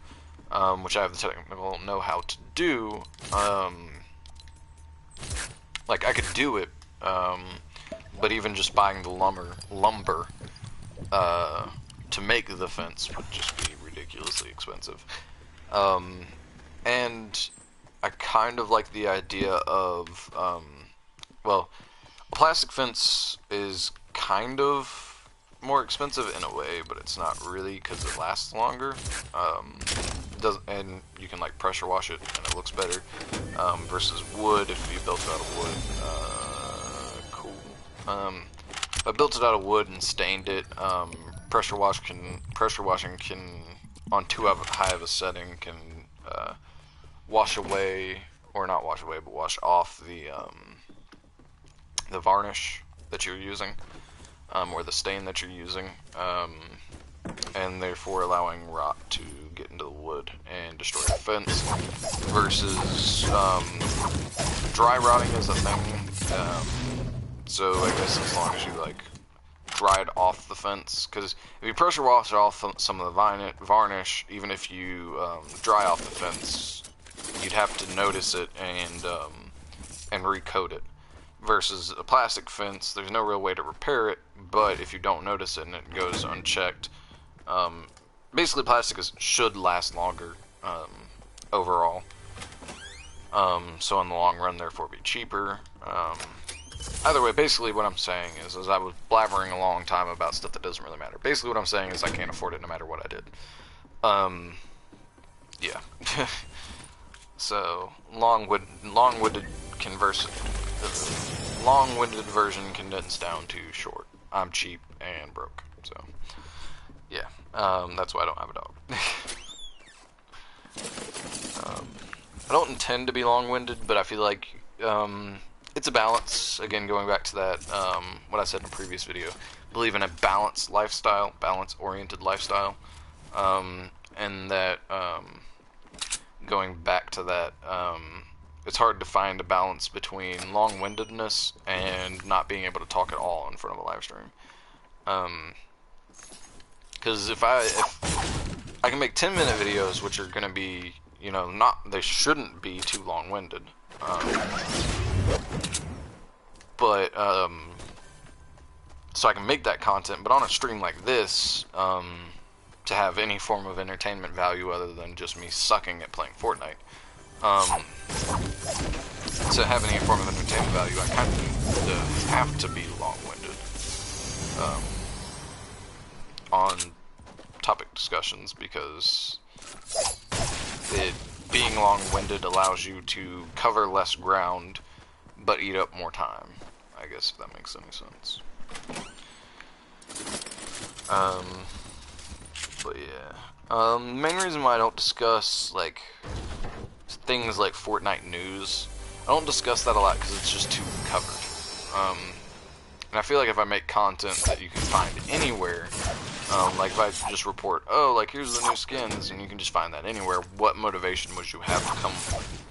which I have the technical know-how to do, like I could do it, but even just buying the lumber to make the fence would just be ridiculously expensive. And I kind of like the idea of, well, a plastic fence is kind of more expensive in a way, but it's not really because it lasts longer. And you can like pressure wash it and it looks better, versus wood if you built it out of wood. Cool. If I built it out of wood and stained it, pressure washing can, on too high of a setting, can wash away, or not wash away, but wash off the varnish that you're using, or the stain that you're using, and therefore allowing rot to get into the wood and destroy the fence, versus dry rotting is a thing. So I guess as long as you like dried off the fence, because if you pressure wash off some of the varnish, even if you dry off the fence, you'd have to notice it and recoat it. Versus a plastic fence, there's no real way to repair it, but if you don't notice it and it goes unchecked, basically plastic should last longer overall. So in the long run, therefore, be cheaper. Either way, basically what I'm saying is I was blabbering a long time about stuff that doesn't really matter. Basically what I'm saying is I can't afford it no matter what I did. Yeah. So, long-winded version condensed down to short. I'm cheap and broke, so, yeah. That's why I don't have a dog. I don't intend to be long-winded, but I feel like, it's a balance. Again, going back to that, what I said in a previous video, believe in a balanced lifestyle, balance-oriented lifestyle, and that, going back to that, it's hard to find a balance between long-windedness and not being able to talk at all in front of a live stream. Because if I can make 10-minute videos, which are going to be, you know, they shouldn't be too long-winded. But, so I can make that content, but on a stream like this, to have any form of entertainment value other than just me sucking at playing Fortnite, to have any form of entertainment value, I kind of have to be long-winded, on topic discussions, because being long-winded allows you to cover less ground, but eat up more time, I guess, if that makes any sense. But yeah, the main reason why I don't discuss, like, things like Fortnite news, I don't discuss that a lot because it's just too covered. And I feel like if I make content that you can find anywhere, Like if I just report, oh, like here's the new skins, and you can just find that anywhere, what motivation would you have to come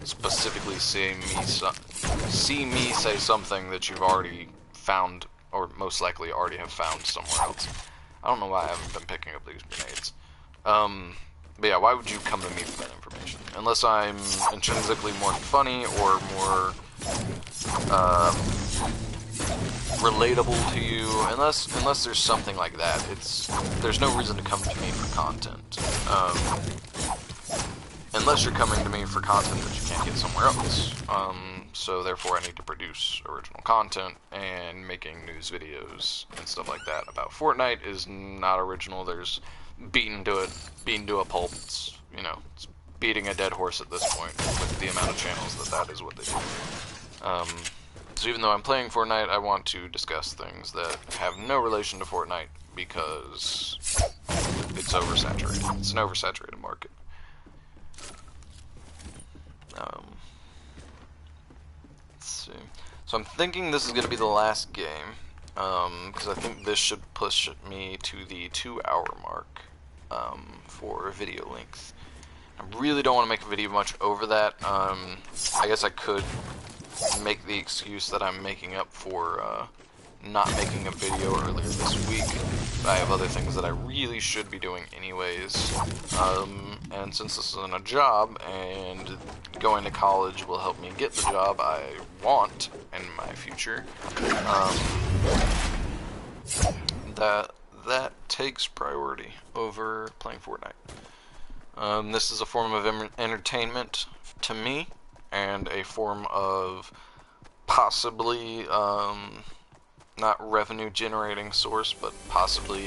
specifically see me say something that you've already found, or most likely already have found somewhere else? I don't know why I haven't been picking up these grenades. But yeah, why would you come to me for that information? Unless I'm intrinsically more funny or more relatable to you, unless there's something like that, there's no reason to come to me for content. Unless you're coming to me for content that you can't get somewhere else. So therefore I need to produce original content, and making news videos and stuff like that about Fortnite is not original. There's beaten to a pulp. It's, you know, it's beating a dead horse at this point with the amount of channels that is what they do. So even though I'm playing Fortnite, I want to discuss things that have no relation to Fortnite because it's oversaturated. It's an oversaturated market. Let's see. So I'm thinking this is going to be the last game, because I think this should push me to the 2-hour mark for video length. I really don't want to make a video much over that. I guess I could make the excuse that I'm making up for not making a video earlier this week. But I have other things that I really should be doing anyways. And since this isn't a job, and going to college will help me get the job I want in my future, that takes priority over playing Fortnite. This is a form of entertainment to me, and a form of possibly, not revenue generating source, but possibly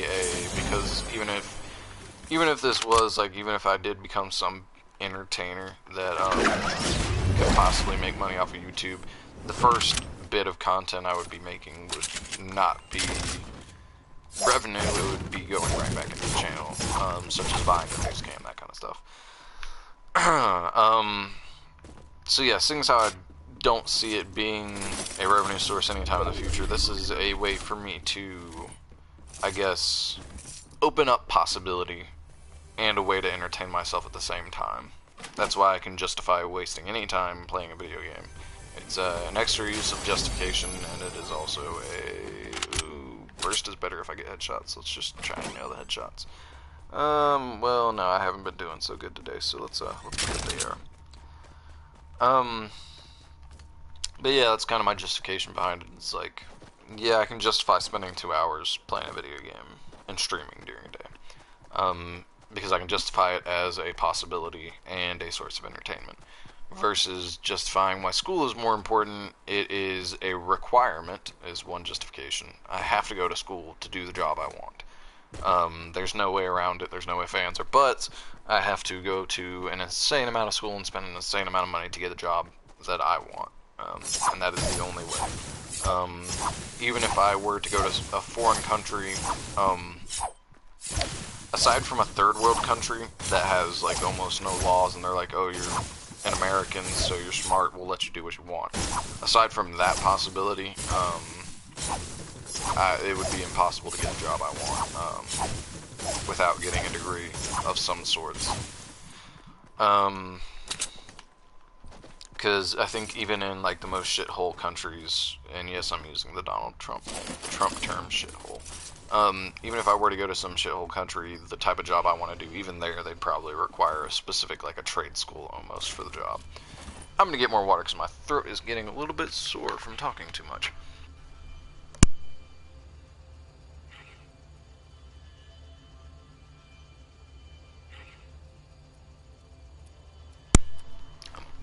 because even if this was, like, even if I did become some entertainer that, could possibly make money off of YouTube, the first bit of content I would be making would not be revenue, it would be going right back into the channel, such as buying a news cam, that kind of stuff. So yeah, seeing as how I don't see it being a revenue source anytime in the future, this is a way for me to, I guess, open up possibility and a way to entertain myself at the same time. That's why I can justify wasting any time playing a video game. It's an extra use of justification, and it is also a... Ooh, burst is better if I get headshots. Let's just try and nail the headshots. Well, no, I haven't been doing so good today, so let's look at the AR. But yeah, that's kind of my justification behind it. It's like, yeah, I can justify spending 2 hours playing a video game and streaming during the day. Because I can justify it as a possibility and a source of entertainment. Versus justifying why school is more important, it is a requirement, is one justification. I have to go to school to do the job I want. There's no way around it, there's no ifs, ands, or buts. I have to go to an insane amount of school and spend an insane amount of money to get a job that I want. And that is the only way. Even if I were to go to a foreign country, aside from a third world country that has like almost no laws and they're like, oh, you're an American, so you're smart, we'll let you do what you want. Aside from that possibility, it would be impossible to get a job I want without getting a degree of some sorts. Because I think even in like the most shithole countries, and yes, I'm using the Donald Trump term shithole. Even if I were to go to some shithole country, the type of job I want to do, even there, they'd probably require a specific, like a trade school almost for the job. I'm gonna get more water because my throat is getting a little bit sore from talking too much.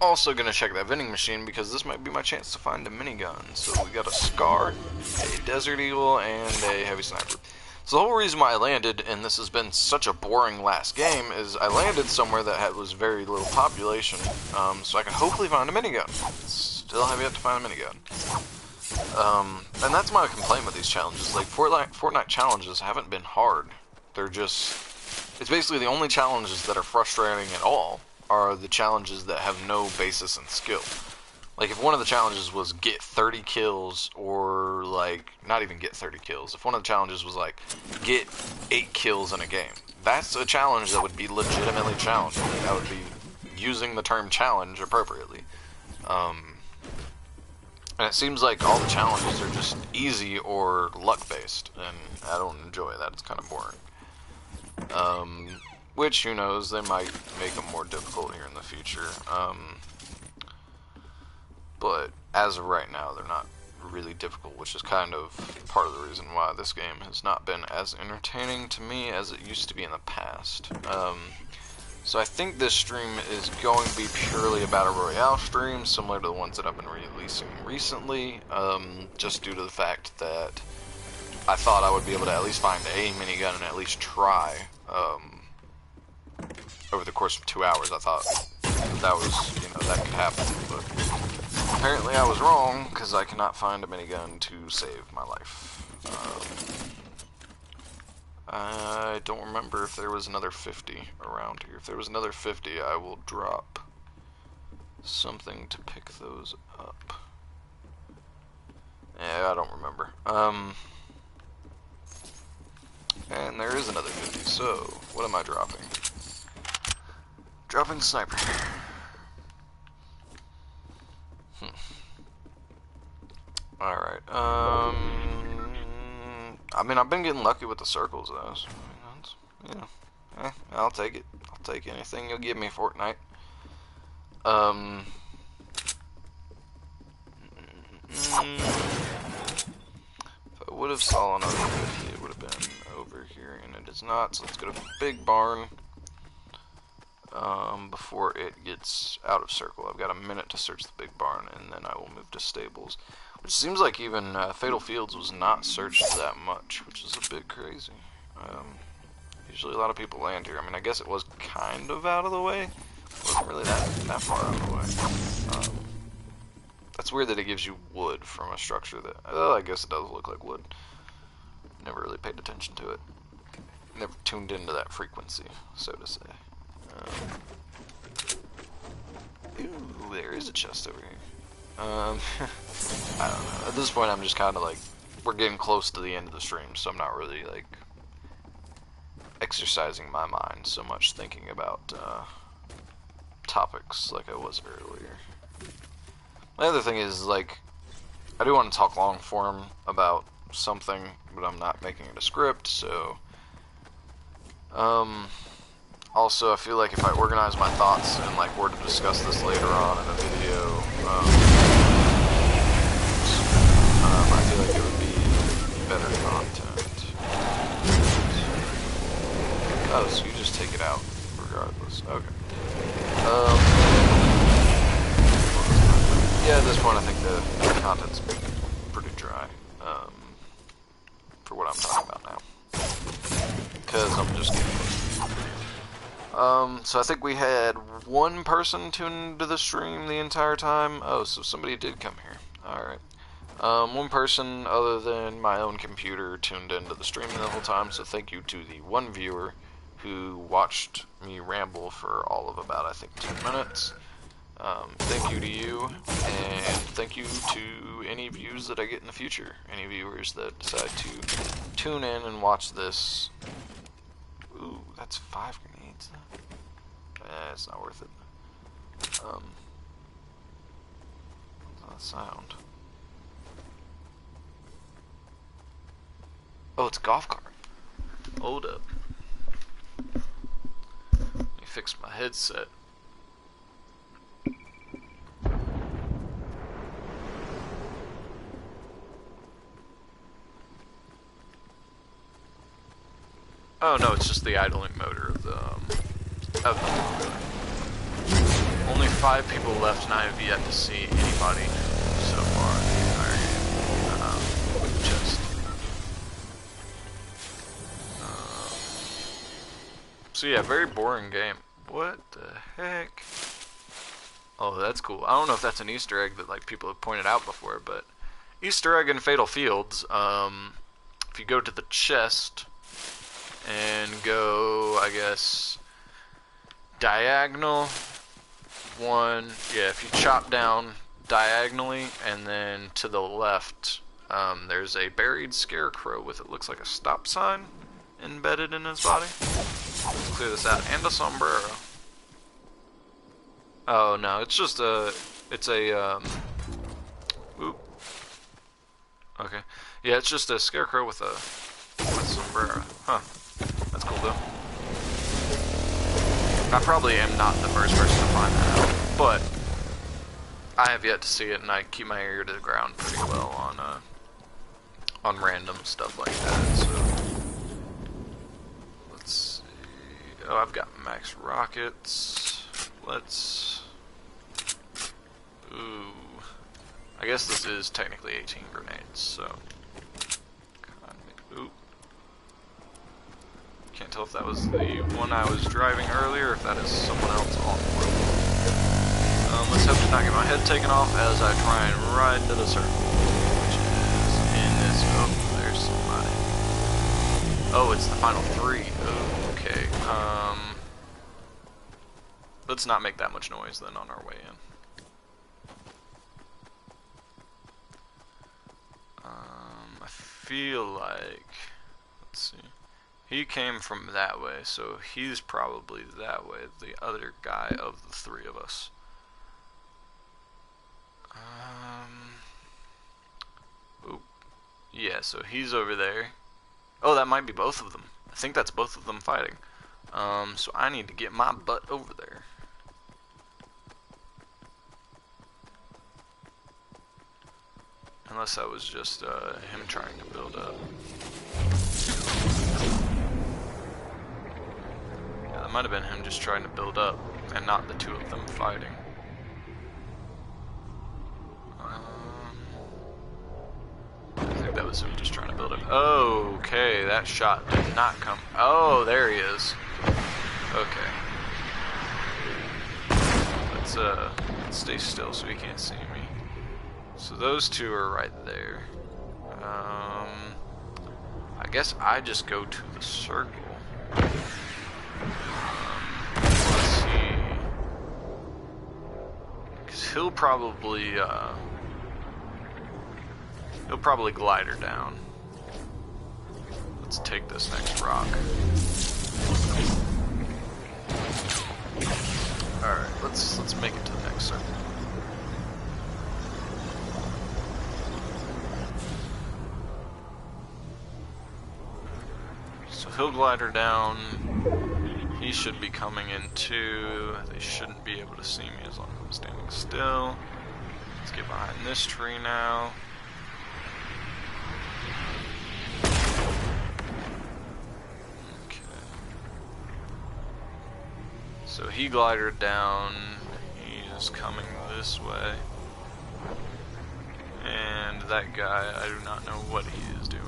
Also gonna check that vending machine because this might be my chance to find a minigun. So we got a SCAR, a Desert Eagle, and a Heavy Sniper. So the whole reason why I landed, and this has been such a boring last game, is I landed somewhere that was very little population, so I could hopefully find a minigun. Still have yet to find a minigun. And that's my complaint with these challenges. Like, Fortnite challenges haven't been hard. They're just... It's basically the only challenges that are frustrating at all are the challenges that have no basis in skill. Like, if one of the challenges was get 30 kills, or, like, not even get 30 kills. If one of the challenges was, like, get 8 kills in a game. That's a challenge that would be legitimately challenging. That would be using the term challenge appropriately. And it seems like all the challenges are just easy or luck-based, and I don't enjoy that. It's kind of boring. Which, who knows, they might make them more difficult here in the future. But as of right now, they're not really difficult, which is kind of part of the reason why this game has not been as entertaining to me as it used to be in the past. So I think this stream is going to be purely a Battle Royale stream, similar to the ones that I've been releasing recently, just due to the fact that I thought I would be able to at least find a minigun and at least try, over the course of 2 hours. I thought that was, you know, that could happen, but apparently I was wrong, because I cannot find a minigun to save my life. I don't remember if there was another 50 around here. If there was another 50, I will drop something to pick those up. Yeah, I don't remember. And there is another 50, so what am I dropping? Dropping sniper. Alright, I mean, I've been getting lucky with the circles, though, so, you know, I'll take it. I'll take anything you'll give me, Fortnite. If I would have saw another 50, it would have been over here, and it is not, so let's go to Big Barn, before it gets out of circle. I've got a minute to search the Big Barn, and then I will move to Stables. Which seems like even Fatal Fields was not searched that much, which is a bit crazy. Usually a lot of people land here. I mean, I guess it was kind of out of the way. It wasn't really that far out of the way. That's weird that it gives you wood from a structure that... I guess it does look like wood. Never really paid attention to it. Never tuned into that frequency, so to say. Ooh, there is a chest over here. I don't know. At this point, I'm just kind of like, we're getting close to the end of the stream, so I'm not really like exercising my mind so much thinking about topics like I was earlier. My other thing is, like, I do want to talk long form about something, but I'm not making it a script, so also, I feel like if I organize my thoughts and like were to discuss this later on in a video, I feel like it would be better content. Oh, so you just take it out regardless. Okay. Yeah, at this point I think the content's pretty dry, for what I'm talking about now. Because I'm just getting close. So I think we had one person tuned into the stream the entire time. Oh, so somebody did come here. Alright. One person other than my own computer tuned into the stream the whole time, so thank you to the one viewer who watched me ramble for all of about, I think, 10 minutes. Thank you to you, and thank you to any views that I get in the future. Any viewers that decide to tune in and watch this. Ooh, that's 5 grenades. It's not worth it. What's that sound? Oh, it's a golf cart. Hold up. Let me fix my headset. Oh no, it's just the idling motor of the motor. Only 5 people left, and I have yet to see anybody so far in the entire game with the chest. So yeah, very boring game. What the heck? Oh, that's cool. I don't know if that's an Easter egg that like people have pointed out before, but Easter egg in Fatal Fields. If you go to the chest and go, I guess, diagonal 1. Yeah, if you chop down diagonally, and then to the left, there's a buried scarecrow with it looks like a stop sign embedded in his body. Let's clear this out, and a sombrero. Oh no, it's just it's a, oop. Okay. Yeah, it's just a scarecrow with a sombrero. Huh. That's cool though. I probably am not the first person to find that out, but I have yet to see it, and I keep my ear to the ground pretty well on random stuff like that. So let's see. Oh, I've got max rockets. Let's. Ooh. I guess this is technically 18 grenades, so. Ooh. Can't tell if that was the one I was driving earlier, or if that is someone else on the road. Let's hope to not get my head taken off as I try and ride to the circle, which is in this. Oh, there's somebody. Oh, it's the final 3. Oh, okay. Let's not make that much noise then on our way in. I feel like, let's see, he came from that way, so he's probably that way, the other guy of the 3 of us. Oop. Yeah, so he's over there. Oh, that might be both of them. I think that's both of them fighting. So I need to get my butt over there. Unless that was just him trying to build up. Yeah, that might have been him just trying to build up, and not the 2 of them fighting. I think that was him just trying to build up. Oh, okay, that shot did not come. Oh, there he is. Okay. Let's stay still so he can't see me. So those 2 are right there. I guess I just go to the circle. Let's see. Because he'll probably glide her down. Let's take this next rock. Alright, let's make it to the next circle. So he'll glide her down. He should be coming in too. They shouldn't be able to see me as long as I'm standing still. Let's get behind this tree now. Okay. So he glided down. He is coming this way. And that guy, I do not know what he is doing.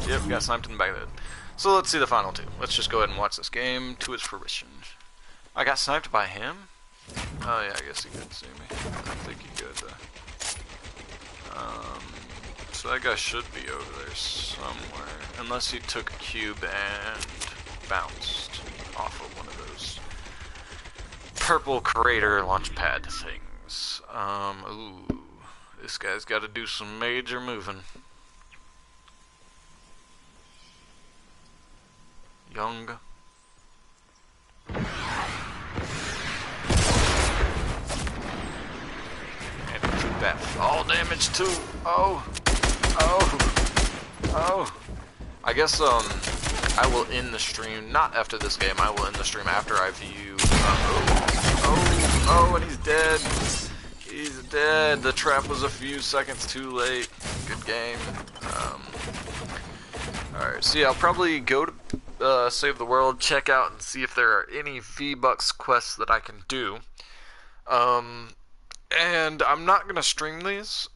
Yep, got sniped in the back of the head. So let's see the final 2. Let's just go ahead and watch this game to its fruition. I got sniped by him? Oh yeah, I guess he couldn't see me. I don't think he could. So that guy should be over there somewhere. Unless he took a cube and bounced off of one of those purple crater launch pad things. Ooh. This guy's got to do some major moving. Young. And took that fall damage too. Oh. I guess I will end the stream, not after this game, I will end the stream after I view and he's dead. He's dead. The trap was a few seconds too late. Good game. Alright, so yeah, I'll probably go to Save the World, check out and see if there are any V-Bucks quests that I can do. And I'm not going to stream these,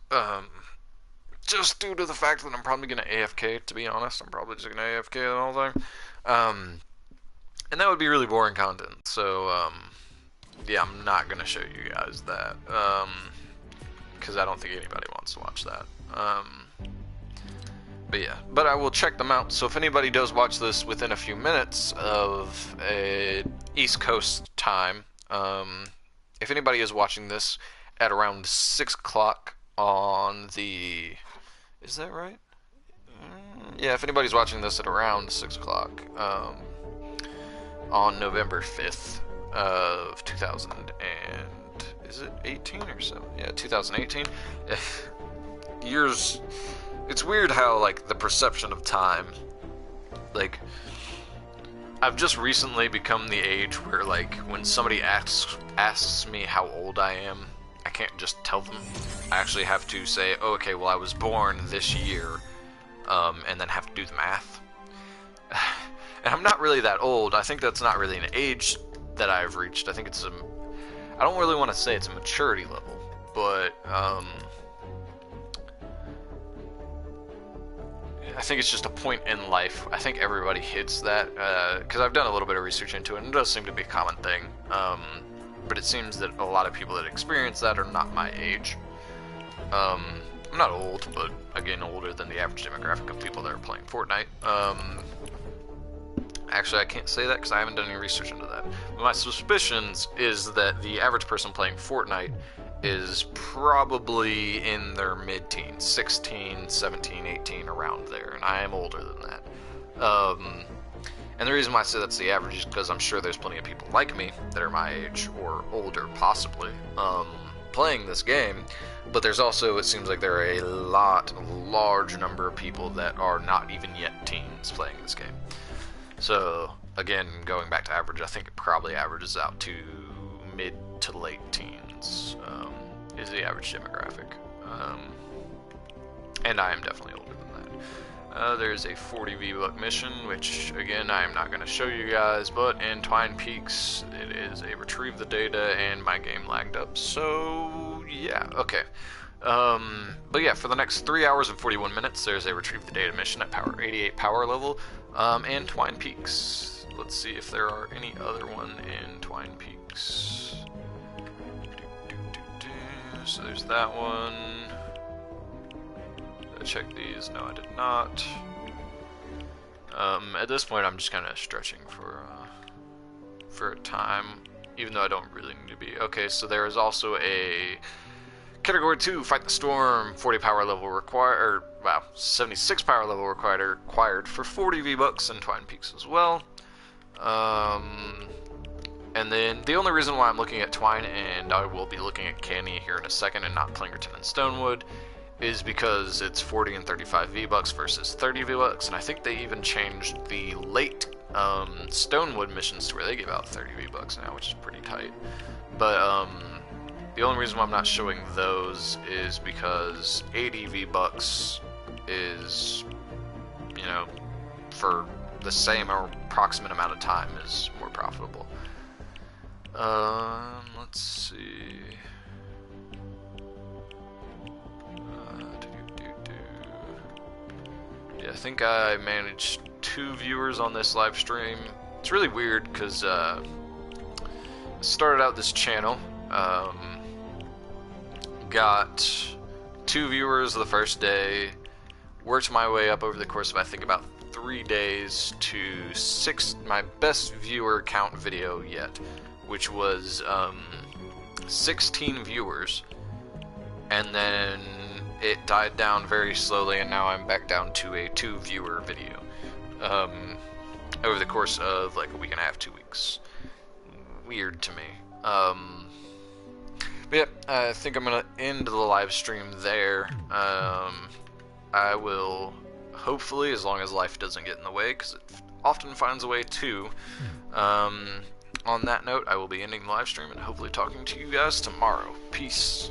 just due to the fact that I'm probably going to AFK, to be honest. I'm probably just going to AFK the whole time. And that would be really boring content, so, yeah, I'm not going to show you guys that, because I don't think anybody wants to watch that. But yeah, but I will check them out. So if anybody does watch this within a few minutes of a East Coast time, if anybody is watching this at around 6 o'clock on the, is that right? Yeah, if anybody's watching this at around 6 o'clock on November 5th of 2000 and, is it 18 or so? Yeah, 2018. Years, it's weird how, like, the perception of time, like, I've just recently become the age where, like, when somebody asks me how old I am, I can't just tell them. I actually have to say, oh, okay, well, I was born this year, and then have to do the math. And I'm not really that old. I think that's not really an age that I've reached. I think it's I don't really want to say it's a maturity level, but, I think it's just a point in life. I think everybody hits that, because I've done a little bit of research into it, and it does seem to be a common thing. But it seems that a lot of people that experience that are not my age. I'm not old, but again, older than the average demographic of people that are playing Fortnite. Actually, I can't say that because I haven't done any research into that. But my suspicions is that the average person playing Fortnite is probably in their mid-teens, 16, 17, 18, around there, and I am older than that. And the reason why I say that's the average is because I'm sure there's plenty of people like me that are my age, or older possibly, playing this game, but there's also, it seems like there are a large number of people that are not even yet teens playing this game. So, again, going back to average, I think it probably averages out to mid to late teens, is the average demographic. And I am definitely older than that. There's a 40 V-Buck mission, which, again, I am not going to show you guys, but in Twine Peaks, it is a retrieve the data, and my game lagged up, so, yeah, okay. But yeah, for the next 3 hours and 41 minutes, there's a retrieve the data mission at 88 power level, and Twine Peaks. Let's see if there are any other one in Twine Peaks. So there's that one. Did I check these? No, I did not. At this point, I'm just kind of stretching for a time, even though I don't really need to be. Okay, so there is also a Category 2, Fight the Storm, 40 power level required, wow, 76 power level required for 40 V-Bucks and Twine Peaks as well. And then the only reason why I'm looking at Twine, and I will be looking at Canny here in a second and not Plingerton and Stonewood, is because it's 40 and 35 V-Bucks versus 30 V-Bucks, and I think they even changed the late Stonewood missions to where they give out 30 V-Bucks now, which is pretty tight. But the only reason why I'm not showing those is because 80 V-Bucks is, you know, for the same or approximate amount of time is more profitable. Let's see. Yeah, I think I managed 2 viewers on this live stream. It's really weird because I started out this channel, got 2 viewers the first day, worked my way up over the course of I think about 3 days to 6, my best viewer count video yet, which was 16 viewers, and then it died down very slowly, and now I'm back down to a 2 viewer video over the course of like a week and a half, 2 weeks. Weird to me. But yeah, I think I'm gonna end the live stream there. I will hopefully, as long as life doesn't get in the way, because it often finds a way to. On that note, I will be ending the live stream and hopefully talking to you guys tomorrow. Peace.